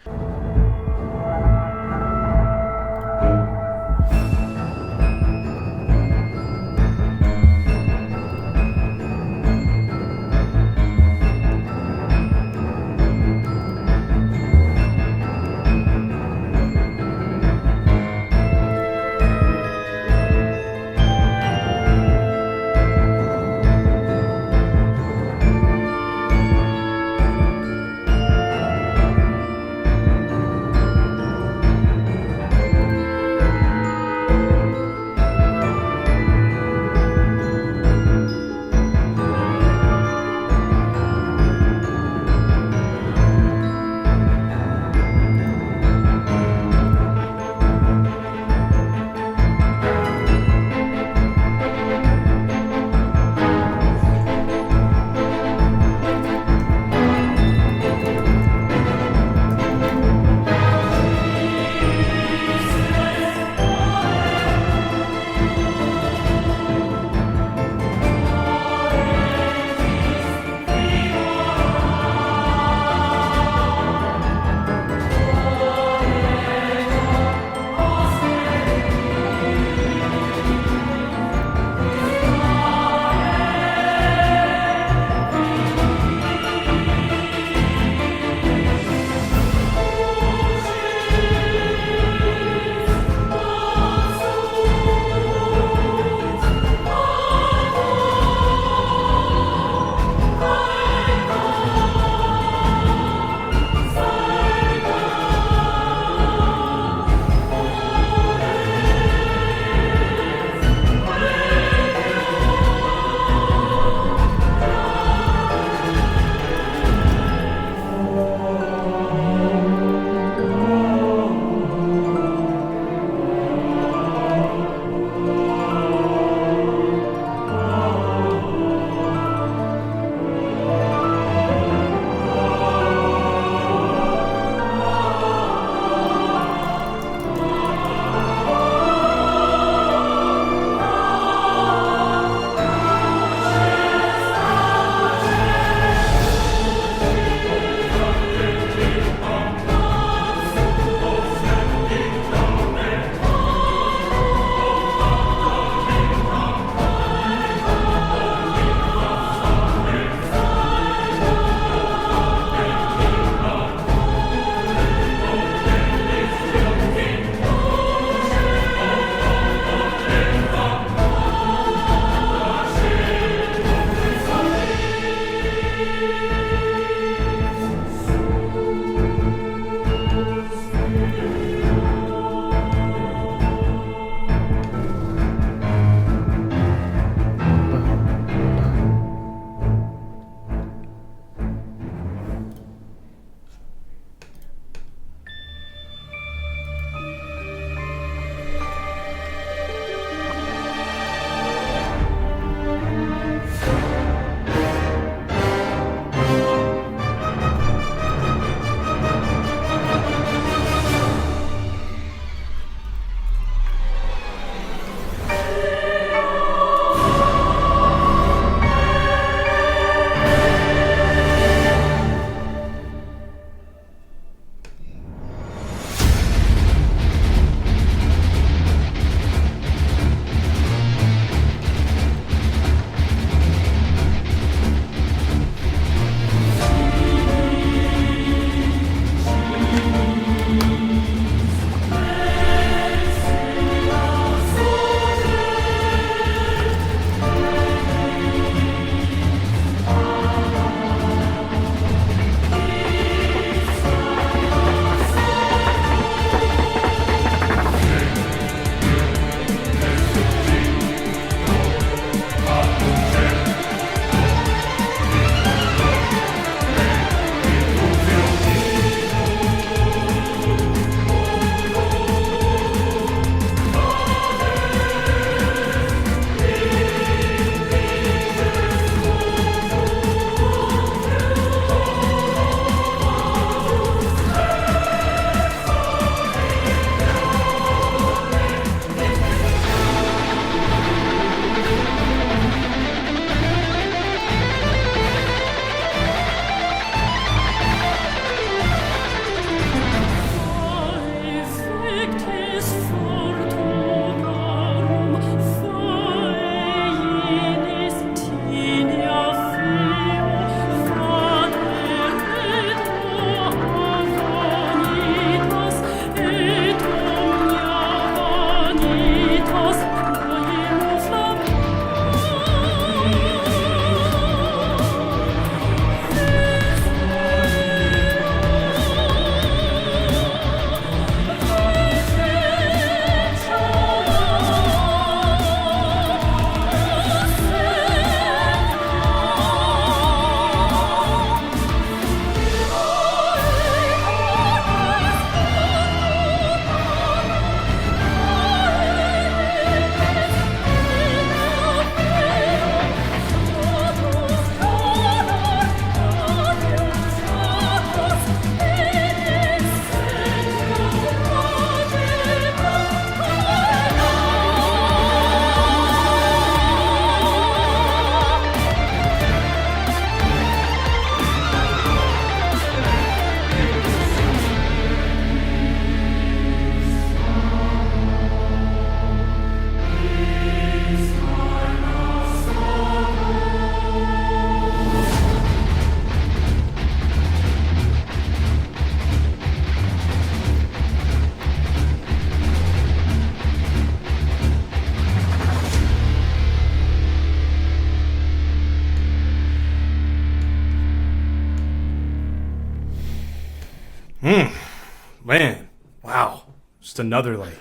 man, wow, just another like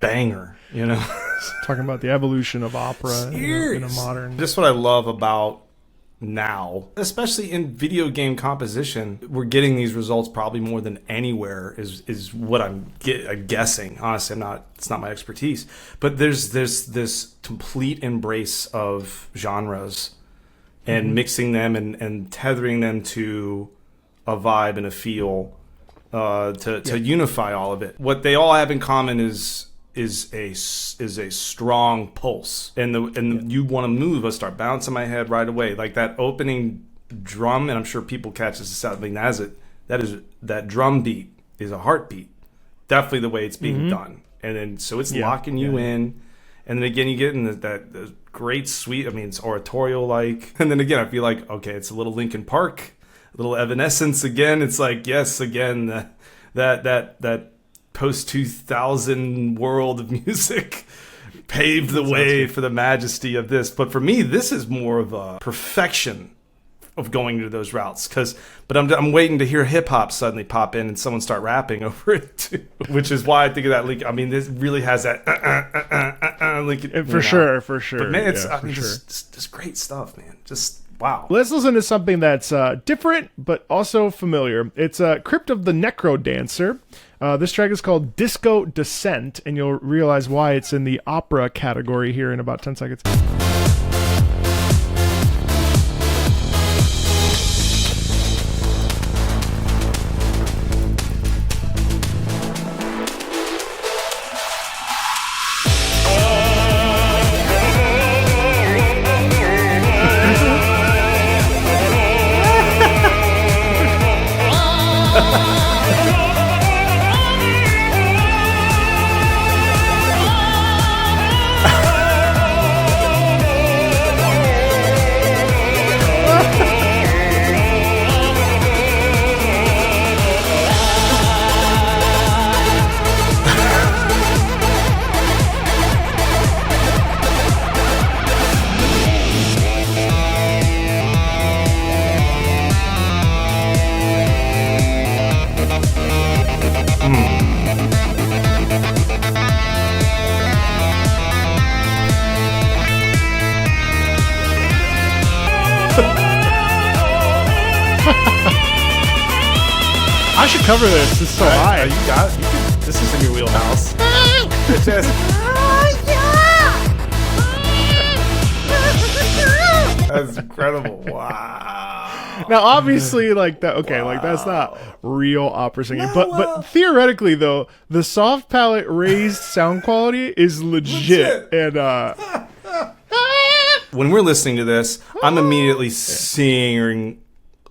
banger, you know. Talking about the evolution of opera in a modern. Just what I love about now, especially in video game composition, we're getting these results probably more than anywhere. Is what I'm guessing. Honestly, it's not my expertise, but there's this complete embrace of genres and mixing them and tethering them to a vibe and a feel to unify all of it. What they all have in common is a strong pulse, and you want to move. I start bouncing my head right away, like that opening drum. And I'm sure people catch this out. Like that drum beat is a heartbeat. Definitely the way it's being done, and then so it's locking you in. And then again, you get in that great sweet. I mean, it's oratorial like. And then again, I feel like okay, it's a little Linkin Park, a little Evanescence again. It's like yes, again that post-2000 world of music paved the way for the majesty of this. But for me, this is more of a perfection of going to those routes. But I'm waiting to hear hip-hop suddenly pop in and someone start rapping over it too, which is why I think of that link. I mean, this really has that link. For sure. But man, it's just great stuff, man. Just wow. Let's listen to something that's different but also familiar. It's Crypt of the Necro Dancer. This track is called Disco Descent, and you'll realize why it's in the opera category here in about 10 seconds. I should cover this. This is so high. This is in your wheelhouse. That's incredible. Wow. Now, obviously, like that. Okay, like that's not real opera singing, but theoretically, though, the soft palate raised sound quality is legit. And when we're listening to this, I'm immediately seeing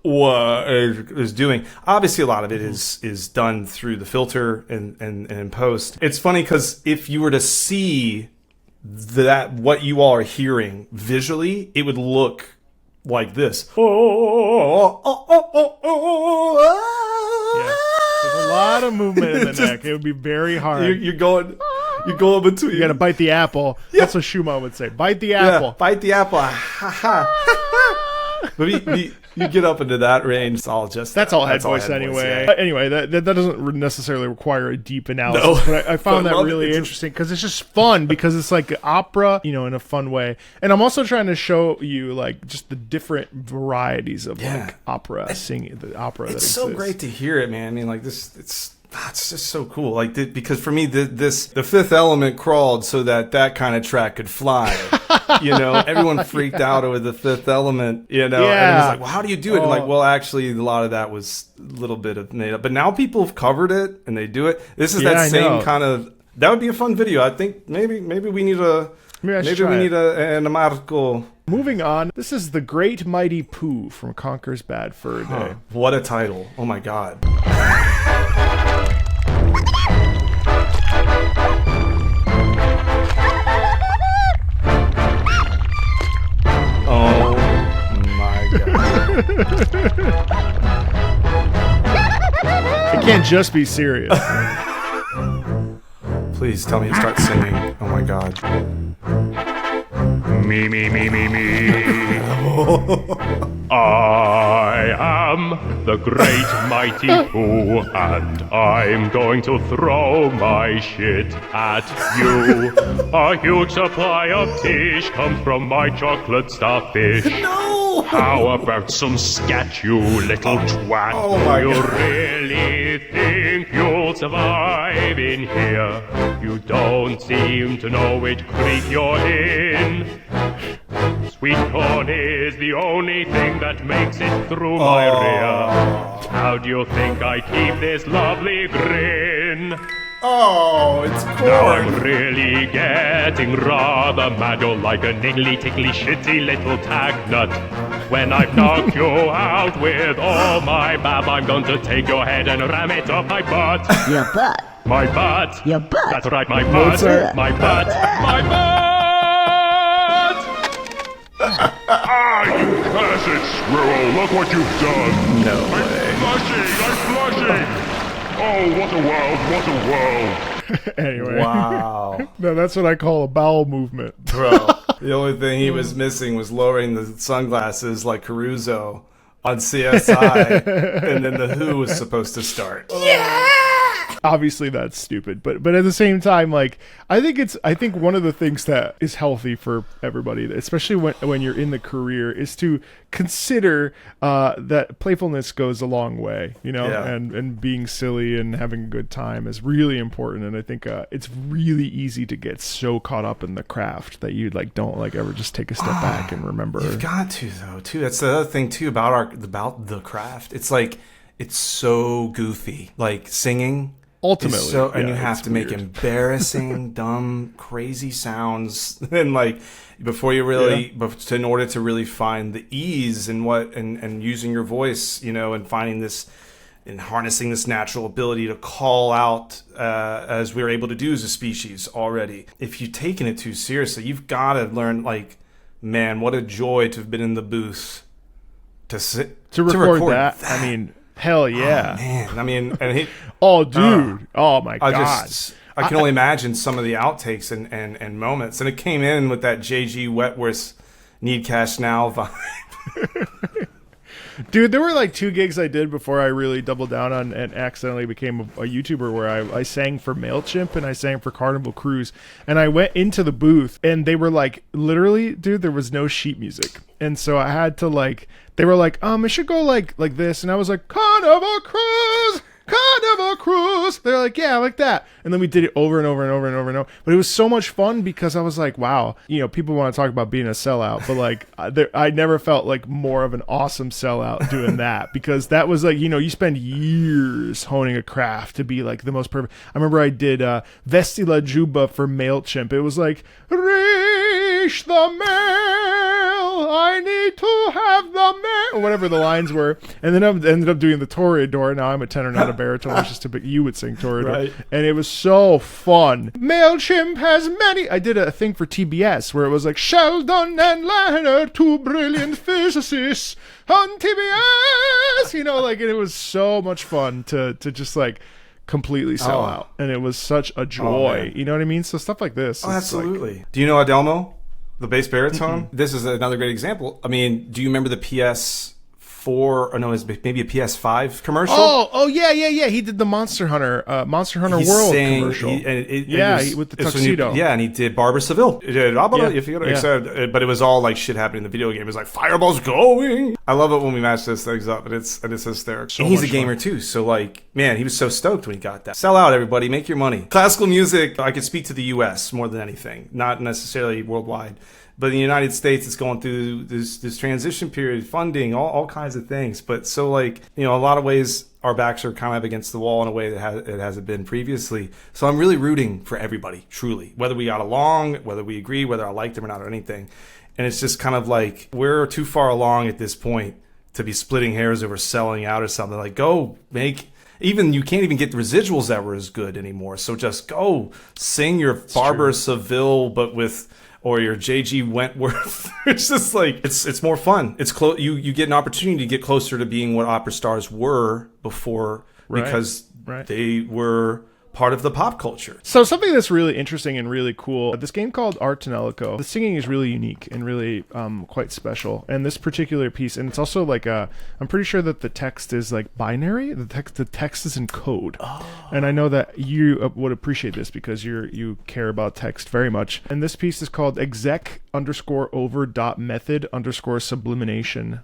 what is doing. Obviously, a lot of it is done through the filter and in post. It's funny because if you were to see that what you all are hearing visually, it would look like this. yeah, there's a lot of movement in the neck. It would be very hard. You're going between. You got to bite the apple. Yeah. That's what Schumann would say. Bite the apple. Yeah, bite the apple. But you get up into that range, it's all just that's all head voice anyway. Yeah. Anyway, that doesn't necessarily require a deep analysis, but I found that really interesting because it's just fun because it's like opera, in a fun way. And I'm also trying to show you like just the different varieties of like opera singing, the opera. It's so great to hear it, man. I mean, like this, it's just so cool. Like because for me, the Fifth Element crawled so that kind of track could fly. Everyone freaked out over the Fifth Element. And it was like, well, how do you do it? And like, well, actually, a lot of that was a little bit of made up. But now people have covered it and they do it. This is that same kind of. That would be a fun video. I think maybe we need an article. Moving on, this is The Great Mighty Pooh from Conker's Bad Fur Day. What a title! Oh my God. Oh my God. It can't just be serious. Please tell me to start singing. Oh my God. Me. I am the great mighty Pooh, and I'm going to throw my shit at you. A huge supply of tish comes from my chocolate starfish. No! How about some scat, you little twat? Oh my you God. really think you'll survive in here? You don't seem to know which creek you're in. Sweet corn is the only thing that makes it through my rear. How do you think I keep this lovely grin? Oh, it's Now I'm corn. really getting rather mad. You're like a niggly, tickly, shitty little tag nut. When I've knocked you out with all my bab, I'm going to take your head and ram it up my butt. Your butt. My butt. Your butt. That's right, my butt. Mozart. My butt. My butt. Ah, you cursed squirrel! Look what you've done. No I'm way. blushing. Oh, what a world! Anyway. Wow. No, that's what I call a bowel movement. Bro, the only thing he was missing was lowering the sunglasses like Caruso on CSI, and then the Who was supposed to start. Obviously that's stupid, but at the same time, like I think one of the things that is healthy for everybody, especially when you're in the career, is to consider that playfulness goes a long way, you know. Yeah. And being silly and having a good time is really important. And I think it's really easy to get so caught up in the craft that you like don't like ever just take a step back and remember. You've got to though, too. That's the other thing too about the craft. It's like it's so goofy, like singing. Ultimately, and you yeah, have it's to make weird. embarrassing, dumb, crazy sounds, and like before you really, in order to really find the ease in what and using your voice, you know, and finding this and harnessing this natural ability to call out as we were able to do as a species already. If you've taken it too seriously, you've got to learn. Like, man, what a joy to have been in the booth to record that. I mean, hell yeah. Oh, man, I mean, and Oh, dude. Oh, my God. I can only imagine some of the outtakes and moments. And it came in with that J.G. Wentworth Need Cash Now vibe. Dude, there were like 2 gigs I did before I really doubled down on and accidentally became a YouTuber where I sang for MailChimp and I sang for Carnival Cruise. And I went into the booth and they were like, literally, dude, there was no sheet music. And so I had to like, they were like, it should go like this. And I was like, Carnival Cruise! Carnival Cruise. They're like, yeah, like that. And then we did it over and over and over and over and over. But it was so much fun because I was like, wow, you know, people want to talk about being a sellout, but like I never felt like more of an awesome sellout doing that because that was like, you know, you spend years honing a craft to be like the most perfect. I remember I did Vesti la Juba for MailChimp. It was like, reach the mail, I need to have the mail, or whatever the lines were. And then I ended up doing the Toreador. Now I'm a tenor, not a baritone, which is typical. You would sing Toreador. Right. And it was so fun. MailChimp has many. I did a thing for TBS where it was like Sheldon and Leonard, 2 brilliant physicists on TBS. You know, like, and it was so much fun to just like completely sell out. And it was such a joy. You know what I mean? So stuff like this. Oh, is absolutely. Like, do you know Adelmo, the bass baritone? This is another great example. I mean, do you remember the PS4, or no, it's maybe a PS5 commercial? Oh, yeah. He did the Monster Hunter He World sang- commercial. with the tuxedo. And he did Barbara Seville. He did, Yeah. except, but it was all like shit happening in the video game. It was like fireballs going. I love it when we match those things up, and it's hysterical. So and he's a much gamer too, so like, man, he was so stoked when he got that. Sell out, everybody, make your money. Classical music, I could speak to the U.S. more than anything, not necessarily worldwide. But in the United States, it's going through this transition period, funding, all kinds of things. But so, like, you know, a lot of ways our backs are kind of against the wall in a way that it hasn't been previously. So I'm really rooting for everybody, truly, whether we got along, whether we agree, whether I liked them or not or anything. And it's just kind of like we're too far along at this point to be splitting hairs over selling out or something. Like, go make... Even you can't even get the residuals that were as good anymore. So just go sing your Barbara Seville, but with... or your J.G. Wentworth. It's just like, it's more fun. It's you get an opportunity to get closer to being what opera stars were before, because they were part of the pop culture. So something that's really interesting and really cool, this game called Art Tonelico, the singing is really unique and really quite special. And this particular piece, and it's also like I'm pretty sure that the text is like binary. The text is in code. Oh. And I know that you would appreciate this because you care about text very much. And this piece is called exec_over.method_sublimination.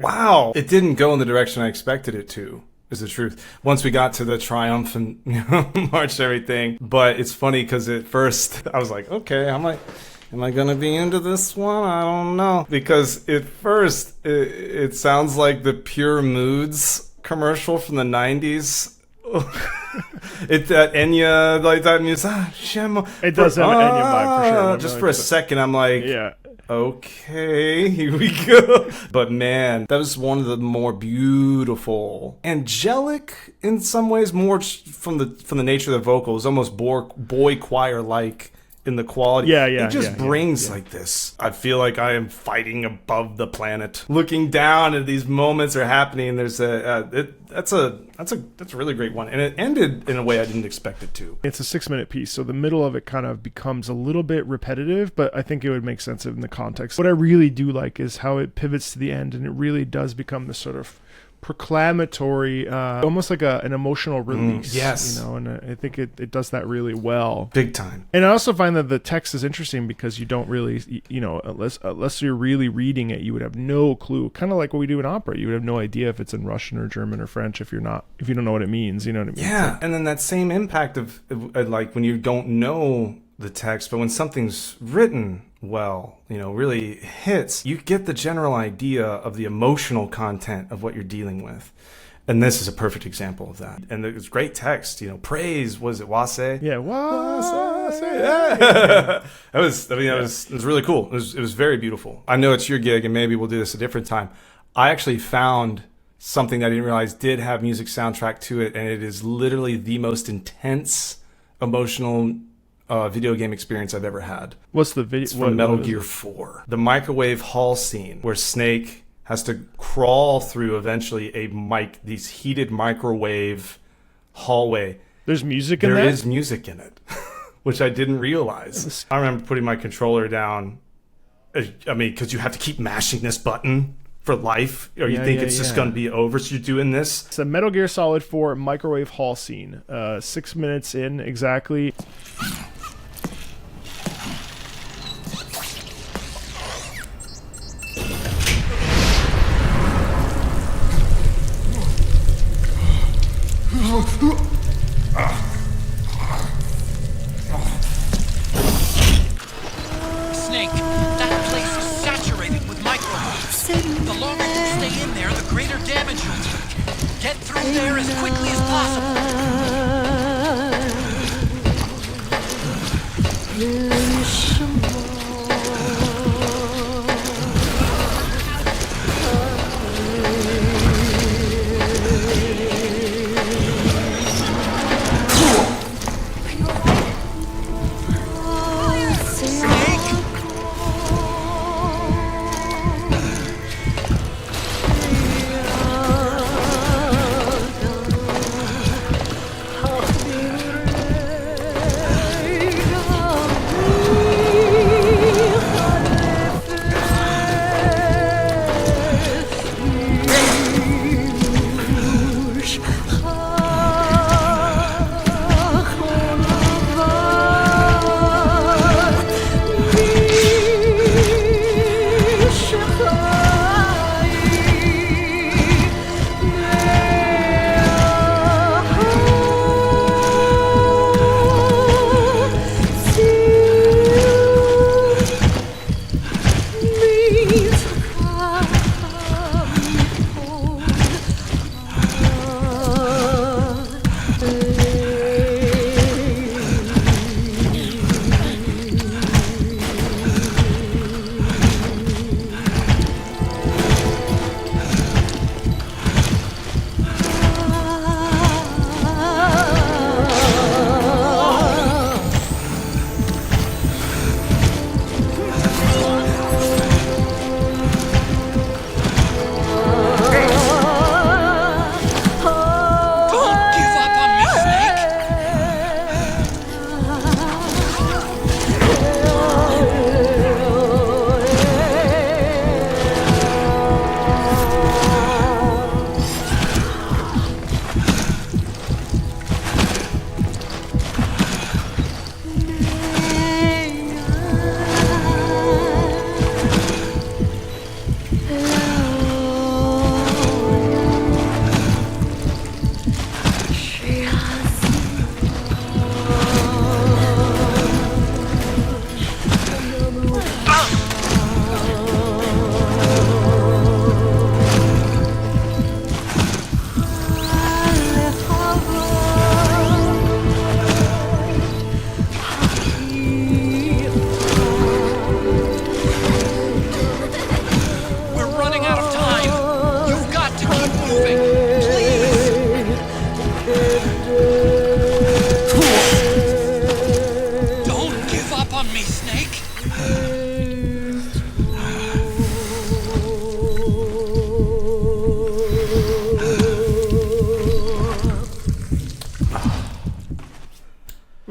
Wow. It didn't go in the direction I expected it to, is the truth. Once we got to the triumphant march and everything. But it's funny because at first I was like, okay, am I going to be into this one? I don't know. Because at first it sounds like the Pure Moods commercial from the 90s. It's that Enya, like that music. It does have an Enya vibe for sure. Just for a second, I'm like, yeah. Okay, here we go. But man, that was one of the more beautiful, angelic in some ways, more from the nature of the vocals, almost boy choir like in the quality. It just brings like this. I feel like I am fighting above the planet, looking down, and these moments are happening. There's that's a really great one, and it ended in a way I didn't expect it to. It's a 6-minute piece, so the middle of it kind of becomes a little bit repetitive, but I think it would make sense in the context. What I really do like is how it pivots to the end, and it really does become this sort of proclamatory, almost like an emotional release. Yes. You know, and I think it does that really well. Big time. And I also find that the text is interesting because you don't really, you know, unless you're really reading it, you would have no clue. Kind of like what we do in opera. You would have no idea if it's in Russian or German or French if you don't know what it means. You know what I mean? Yeah. And then that same impact of like when you don't know the text, but when something's written well, you know, really hits, you get the general idea of the emotional content of what you're dealing with. And this is a perfect example of that. And it's great text, you know, praise, was it Wase? Yeah, Wase. Yeah. It was really cool. It was very beautiful. I know it's your gig and maybe we'll do this a different time. I actually found something that I didn't realize did have music soundtrack to it, and it is literally the most intense emotional video game experience I've ever had. What's the video? It's from Metal Gear 4. The microwave hall scene where Snake has to crawl through eventually these heated microwave hallway. There's music in that? There is music in it, which I didn't realize. I remember putting my controller down. I mean, because you have to keep mashing this button for life, or you think it's just going to be over, so you're doing this. It's a Metal Gear Solid 4 microwave hall scene. 6 minutes in exactly. Snake, that place is saturated with microwaves. The longer you stay in there, the greater damage you'll take. Get through there as quickly as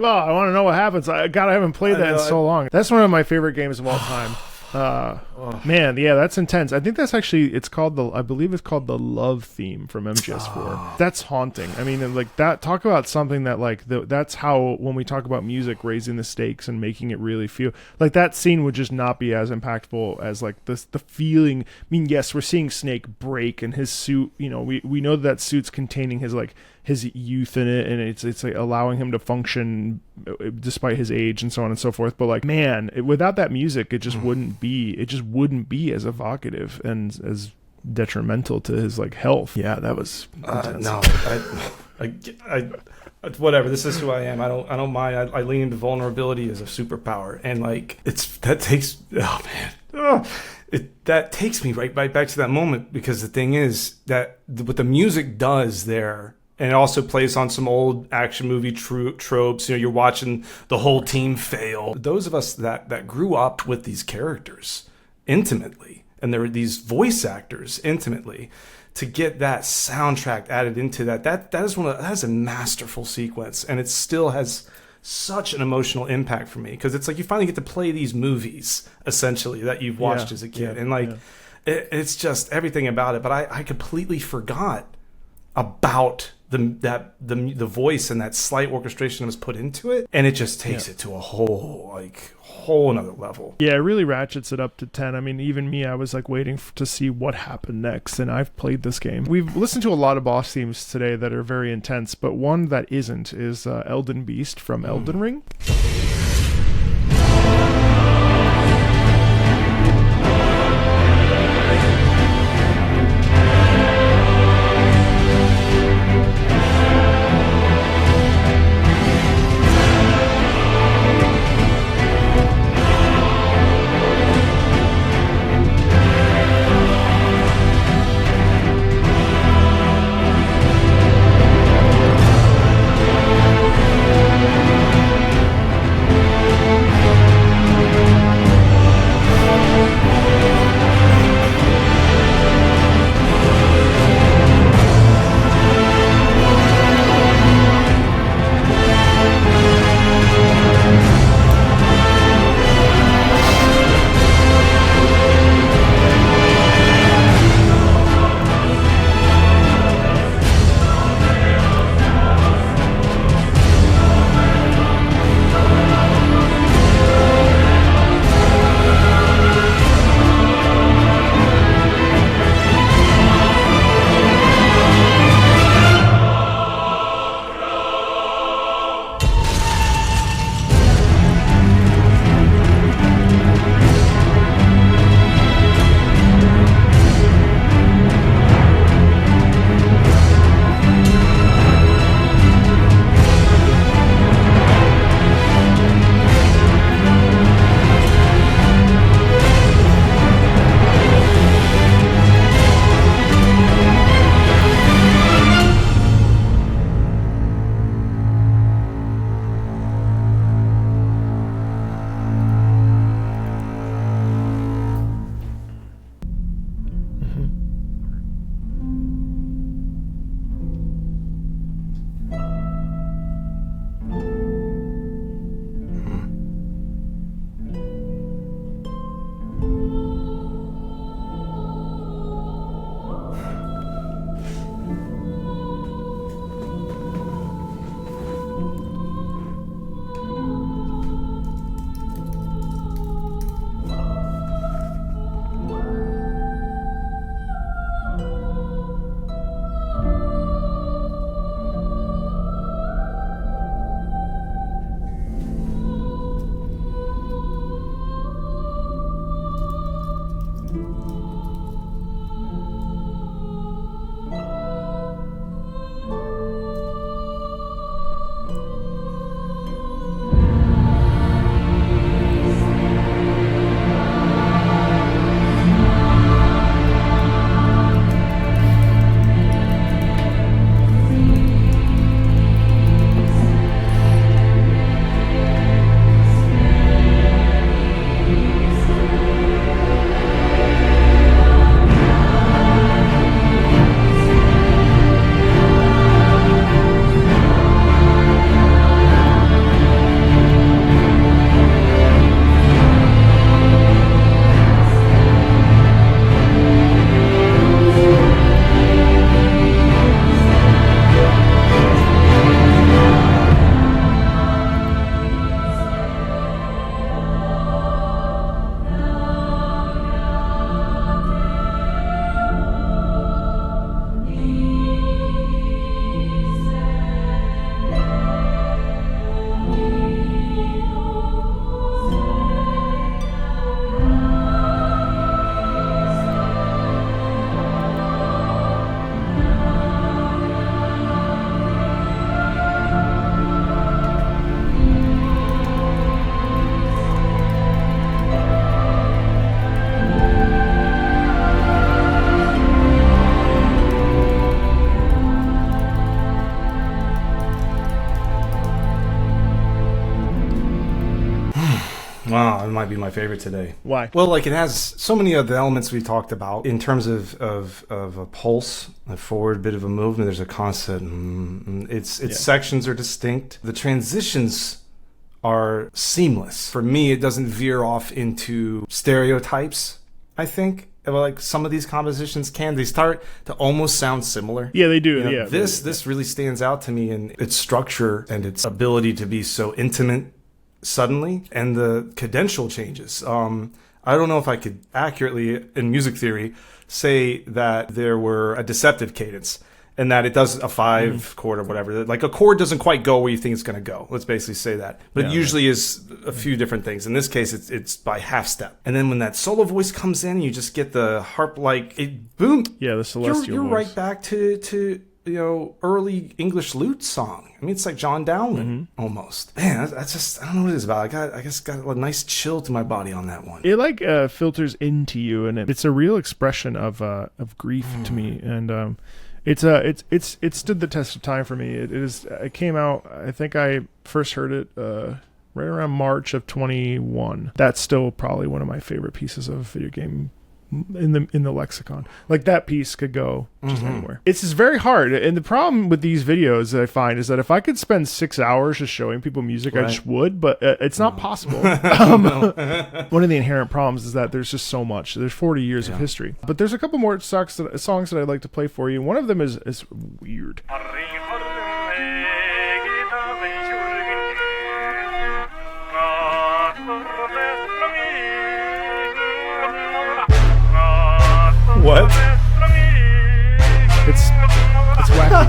I want to know what happens. God, I haven't played that in so long. That's one of my favorite games of all time. Man, yeah, that's intense. I think that's actually, I believe it's called the Love theme from MGS4. That's haunting. I mean, like that, talk about something that like, that's how, when we talk about music, raising the stakes and making it really feel, like that scene would just not be as impactful as like the feeling. I mean, yes, we're seeing Snake break and his suit, you know, we know that suit's containing his youth in it, and it's like allowing him to function despite his age and so on and so forth. But like, man, without that music, it just wouldn't be as evocative and as detrimental to his like health. Yeah, that was intense. No, I whatever. This is who I am. I don't mind. I lean into vulnerability as a superpower, and like that takes me right back to that moment, because the thing is that what the music does there. And it also plays on some old action movie tropes. You know, you're watching the whole team fail. Those of us that grew up with these characters intimately, and there were these voice actors intimately, to get that soundtrack added into that is a masterful sequence, and it still has such an emotional impact for me, because it's like you finally get to play these movies essentially that you've watched as a kid, and like it's just everything about it. But I completely forgot about the voice and that slight orchestration that was put into it, and it just takes it to a whole another level. Yeah, it really ratchets it up to 10. I mean, even me, I was like waiting to see what happened next, and I've played this game. We've listened to a lot of boss themes today that are very intense, but one that isn't is Elden Beast from Elden Ring. my favorite today. Why? Well, like it has so many of the elements we talked about in terms of a pulse, a forward bit of a movement. There's a constant. Its sections are distinct. The transitions are seamless. For me, it doesn't veer off into stereotypes, I think. Like some of these compositions can. They start to almost sound similar. Yeah, they do. You know, yeah. This really stands out to me in its structure and its ability to be so intimate suddenly, and the cadential changes. I don't know if I could accurately, in music theory, say that there were a deceptive cadence and that it does a 5 chord or whatever. Like a chord doesn't quite go where you think it's going to go. Let's basically say that. But it usually is a few different things. In this case, it's by half step. And then when that solo voice comes in, you just get the harp-like, boom. Yeah, the celestial You're voice. right back to early English lute song. I mean, it's like John Dowland almost. Man, that's just, I don't know what it is about. I guess got a nice chill to my body on that one. It filters into you, and it's a real expression of grief to me, and it stood the test of time for me. It came out. I think I first heard it right around March of 21. That's still probably one of my favorite pieces of video game in the lexicon. Like that piece could go just anywhere. It's just very hard, and the problem with these videos that I find is that if I could spend 6 hours just showing people music, I just would, but it's not possible. One of the inherent problems is that there's just so much. There's 40 years of history, but there's a couple more songs that I'd like to play for you. One of them is weird. What? It's wacky.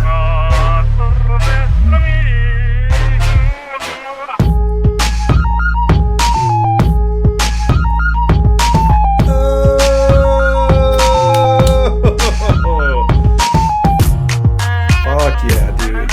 Fuck yeah, dude.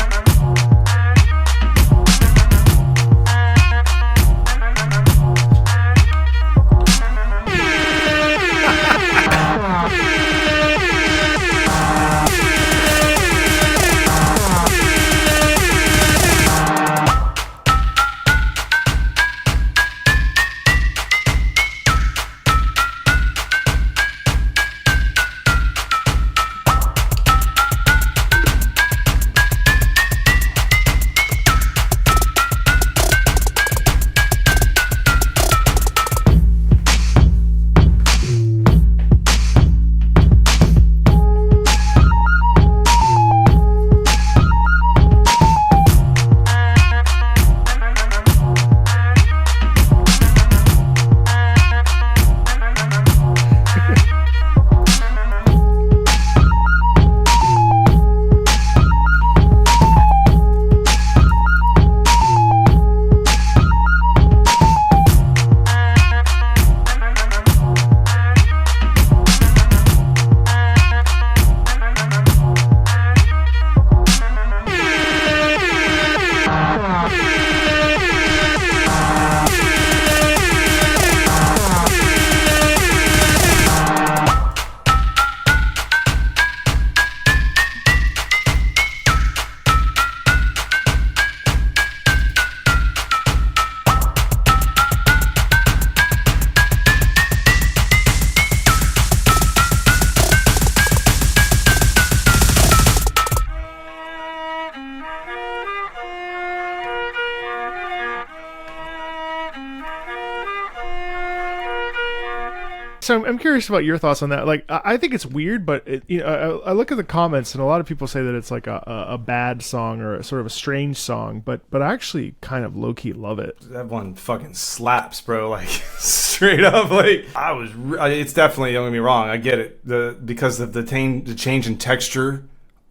So I'm curious about your thoughts on that. Like, I think it's weird, but I look at the comments, and a lot of people say that it's like a bad song or a sort of a strange song. But I actually kind of low key love it. That one fucking slaps, bro. Like straight up. Like it's definitely, don't get me wrong. I get it. Because of the change in texture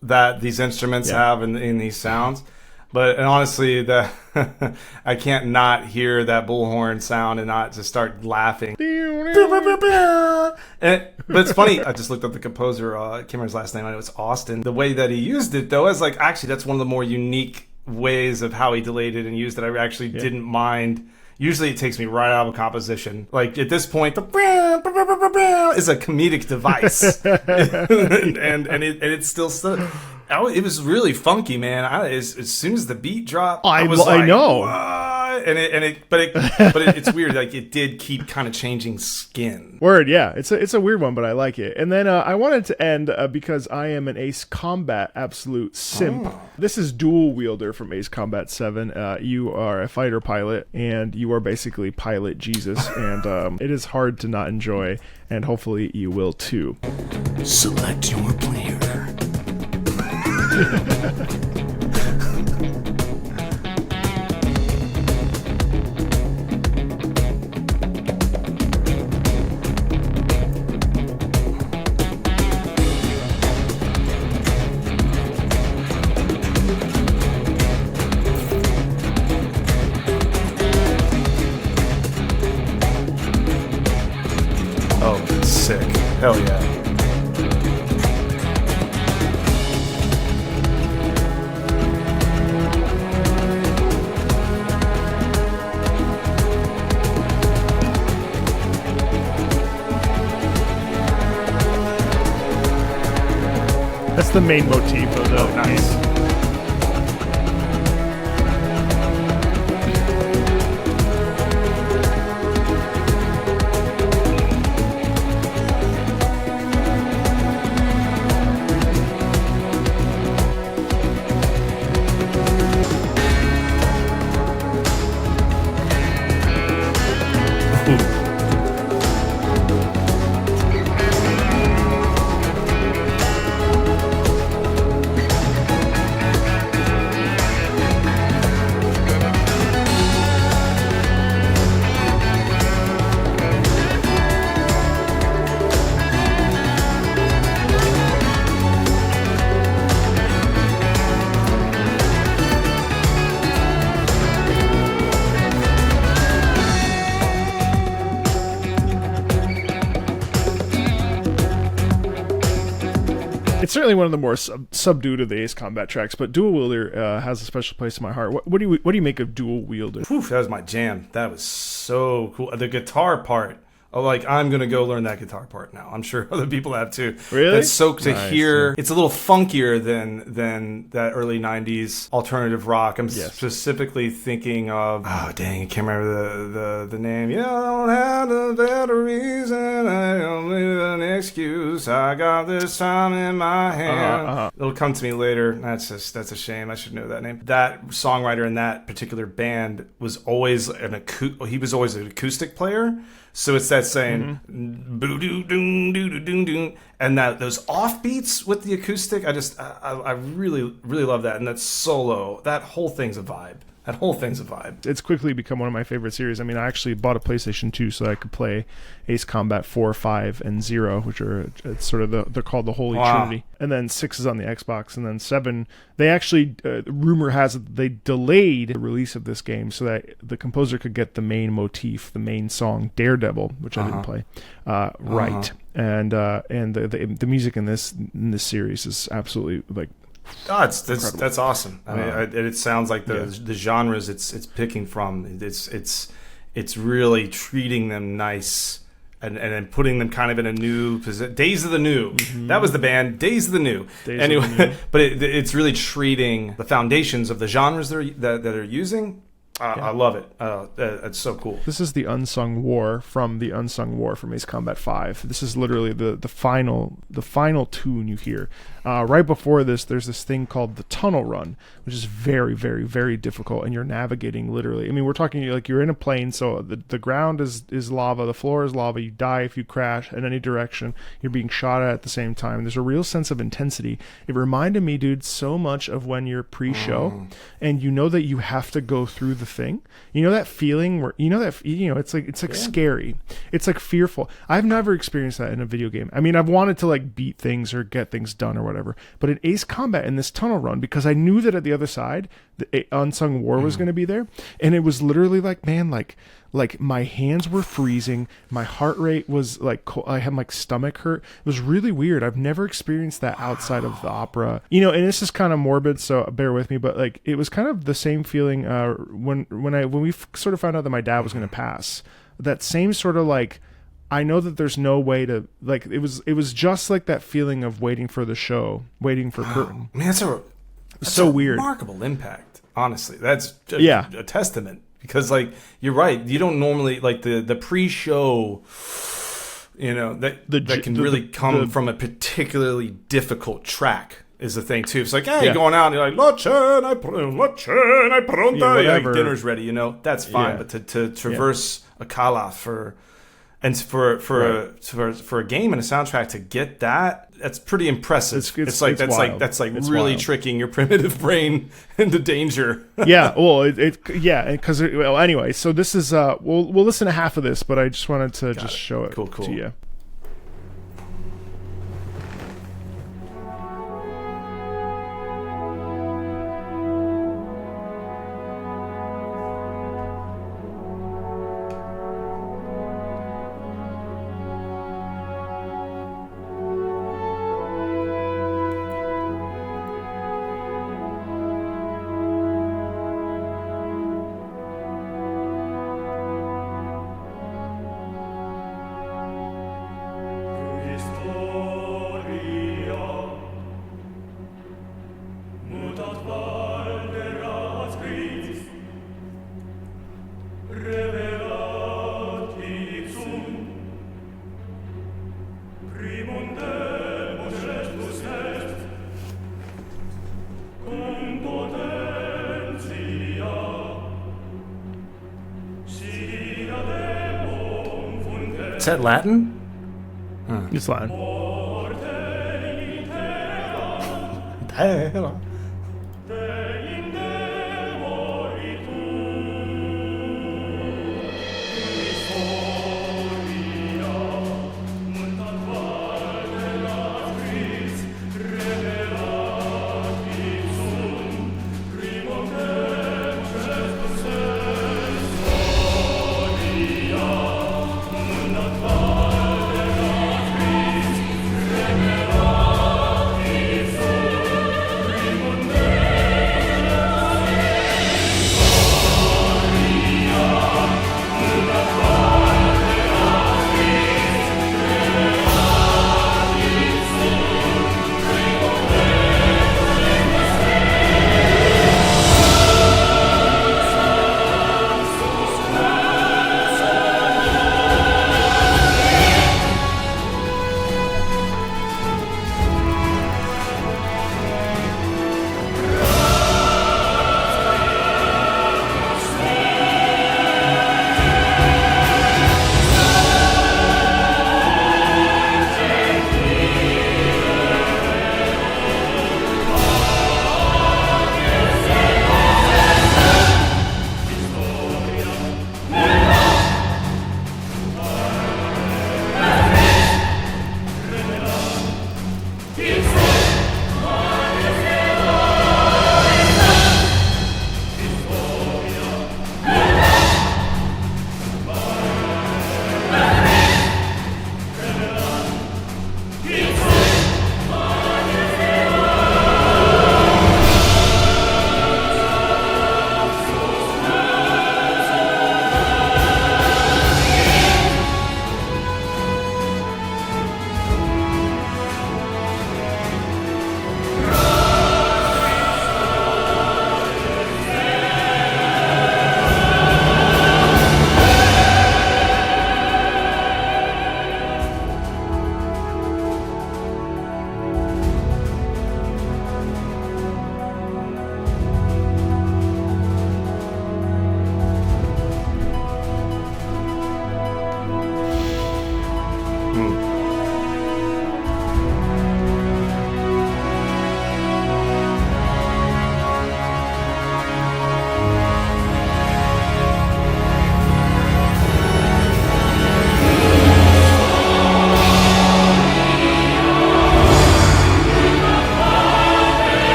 that these instruments have in these sounds. But honestly, I can't not hear that bullhorn sound and not just start laughing. But it's funny. I just looked up the composer. I can't remember his last name. I know it's Austin. The way that he used it, though, is like actually that's one of the more unique ways of how he delayed it and used it. I actually didn't mind. Usually, it takes me right out of a composition. Like at this point, the is a comedic device, and it's still. It was really funky, man. As soon as the beat dropped, I was like, know. What? it, but it's weird. Like it did keep kind of changing skin. Word, yeah, it's a weird one, but I like it. And then I wanted to end because I am an Ace Combat absolute simp. Oh. This is Dual Wielder from Ace Combat 7. You are a fighter pilot, and you are basically pilot Jesus, and it is hard to not enjoy, and hopefully you will too. Select your player. Oh, sick. Hell yeah. That's the main motif of the Nice. It's certainly one of the more subdued of the Ace Combat tracks, but Dual Wielder has a special place in my heart. What do you make of Dual Wielder? Whew, that was my jam. That was so cool. The guitar part. Oh, like I'm gonna go learn that guitar part now. I'm sure other people have too. Really? That's so to Nice, hear. yeah. It's a little funkier than that early '90s alternative rock. I'm specifically thinking of. Oh dang, I can't remember the name. You don't have the better reason. I don't need an excuse. I got this time in my hand. It'll come to me later. That's a shame. I should know that name. That songwriter in that particular band was always he was always an acoustic player. So it's that saying, boo doo doom doo doo doom doom, and those offbeats with the acoustic. I really really love that, and that solo. That whole thing's a vibe. It's quickly become one of my favorite series. I mean, I actually bought a PlayStation 2 so that I could play Ace Combat 4, 5, and 0, which are it's sort of they're called the Holy Trinity. And then 6 is on the Xbox, and then 7. They actually, rumor has it, they delayed the release of this game so that the composer could get the main motif, the main song, Daredevil, which I didn't play, right. And the music in this series is absolutely like. Oh, that's awesome. I mean, it sounds like the genres it's picking from. It's really treating them nice and then putting them kind of in a new position. Days of the New. That was the band. Days of the New. But it's really treating the foundations of the genres that are using. I love it. It's so cool. This is the Unsung War from Ace Combat 5. This is literally the final tune you hear. Right before this, there's this thing called the Tunnel Run, which is very, very, very difficult, and you're navigating literally. I mean, we're talking like you're in a plane, so the ground is lava, the floor is lava. You die if you crash in any direction. You're being shot at the same time. There's a real sense of intensity. It reminded me, dude, so much of when you're pre-show, and you know that you have to go through the thing. You know that feeling where it's like scary. It's like fearful. I've never experienced that in a video game. I mean, I've wanted to like beat things or get things done or whatever. But in Ace Combat, in this tunnel run, because I knew that at the other side, the Unsung War was going to be there, and it was literally like, man, like my hands were freezing, my heart rate was like, I had my stomach hurt. It was really weird. I've never experienced that outside of the opera, and this is kind of morbid, so bear with me. But like, it was kind of the same feeling when we sort of found out that my dad was going to pass. That same sort of like. I know that there's no way to like. It was just like that feeling of waiting for the show, waiting for curtain. I mean, that's so weird. Remarkable impact. Honestly, that's a testament because like you're right, you don't normally like the pre-show, you know, that can really come from a particularly difficult track is the thing too. It's like, hey, going out and you're like, la cena pronta, like, dinner's ready, you know, that's fine. But to traverse a cala for a game and a soundtrack to get that's pretty impressive. It's really tricking your primitive brain into danger. Anyway, so this is we'll listen to half of this, but I just wanted to show it to you. Is that Latin? It's Latin.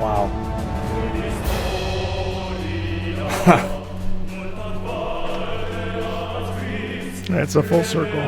Wow. It's a full circle.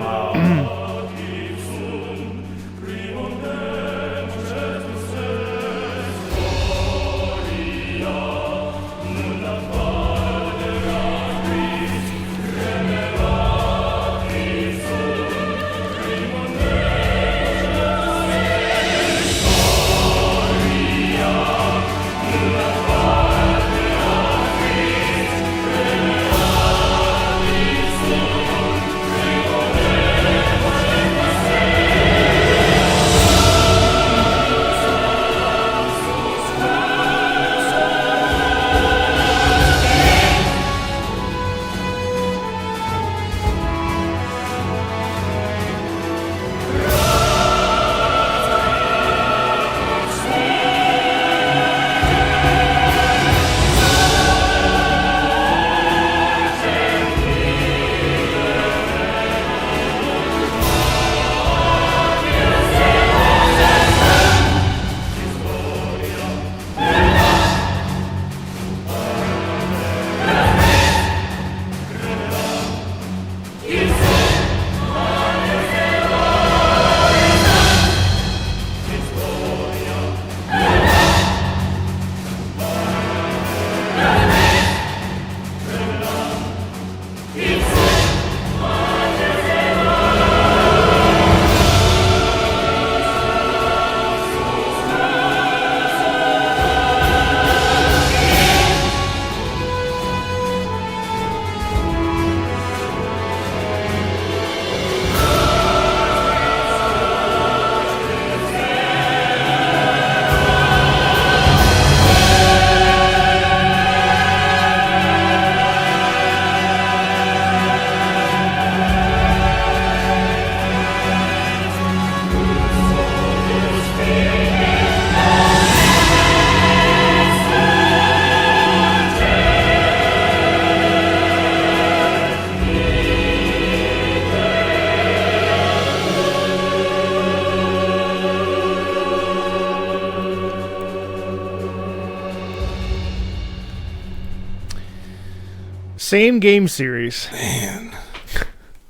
Same game series. Man.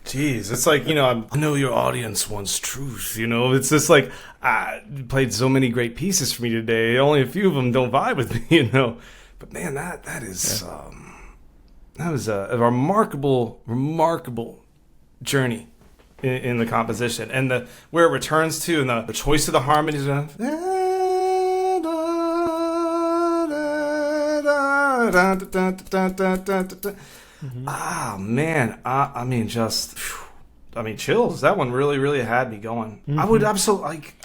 Jeez, it's like, I know your audience wants truth, It's just like, you played so many great pieces for me today. Only a few of them don't vibe with me, But man, that was a remarkable journey in the composition. And where it returns to, and the choice of the harmonies. Ah, man. I mean, chills. That one really, really had me going. Mm-hmm. I would I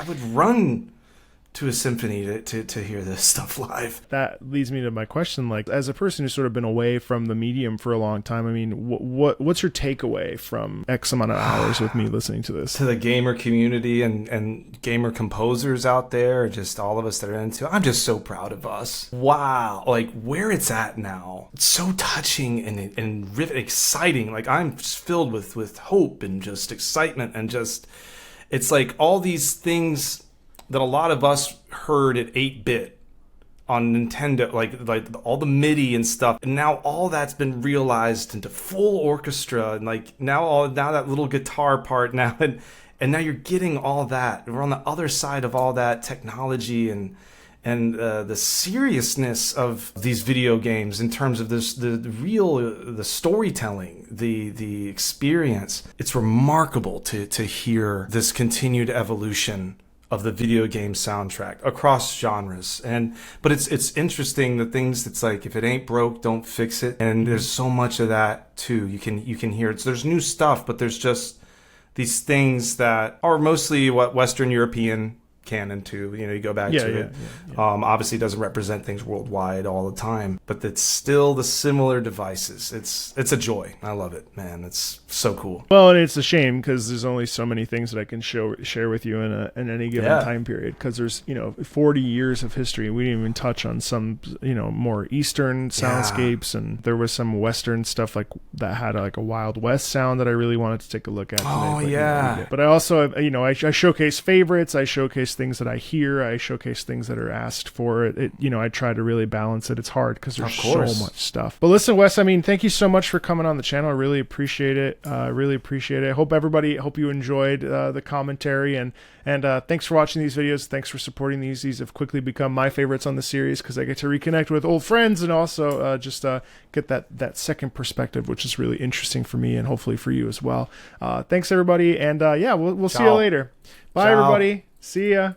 would run to a symphony to hear this stuff live. That leads me to my question. Like, as a person who's sort of been away from the medium for a long time, I mean, what's your takeaway from X amount of hours with me listening to this? To the gamer community and gamer composers out there, just all of us that are into it, I'm just so proud of us. Wow. Like, where it's at now. It's so touching and exciting. Like, I'm just filled with hope and just excitement and just, it's like all these things that a lot of us heard at 8-bit on Nintendo, like all the MIDI and stuff, and now all that's been realized into full orchestra, and like now that little guitar part now, and now you're getting all that. We're on the other side of all that technology and the seriousness of these video games in terms of the storytelling, the experience. It's remarkable to hear this continued evolution of the video game soundtrack across genres. But it's interesting, the things that's like, if it ain't broke, don't fix it. And there's so much of that too. You can hear it. So there's new stuff, but there's just these things that are mostly what Western European canon too. You go back to it. Obviously it doesn't represent things worldwide all the time, but it's still the similar devices. It's a joy. I love it, man. It's so cool. Well, and it's a shame because there's only so many things that I can share with you in any given time period, because there's 40 years of history. We didn't even touch on some more Eastern soundscapes, and there was some Western stuff like that had like a Wild West sound that I really wanted to take a look at today. But I also I showcase favorites. I showcase things that I hear. I showcase things that are asked for. I try to really balance it. It's hard because there's so much stuff. But listen, Wes, I mean, thank you so much for coming on the channel. I really appreciate it. I hope you enjoyed the commentary, and thanks for watching these videos. Thanks for supporting these. These have quickly become my favorites on the series because I get to reconnect with old friends and also just get that second perspective, which is really interesting for me and hopefully for you as well. Thanks everybody, and we'll see you later. Bye everybody. See ya.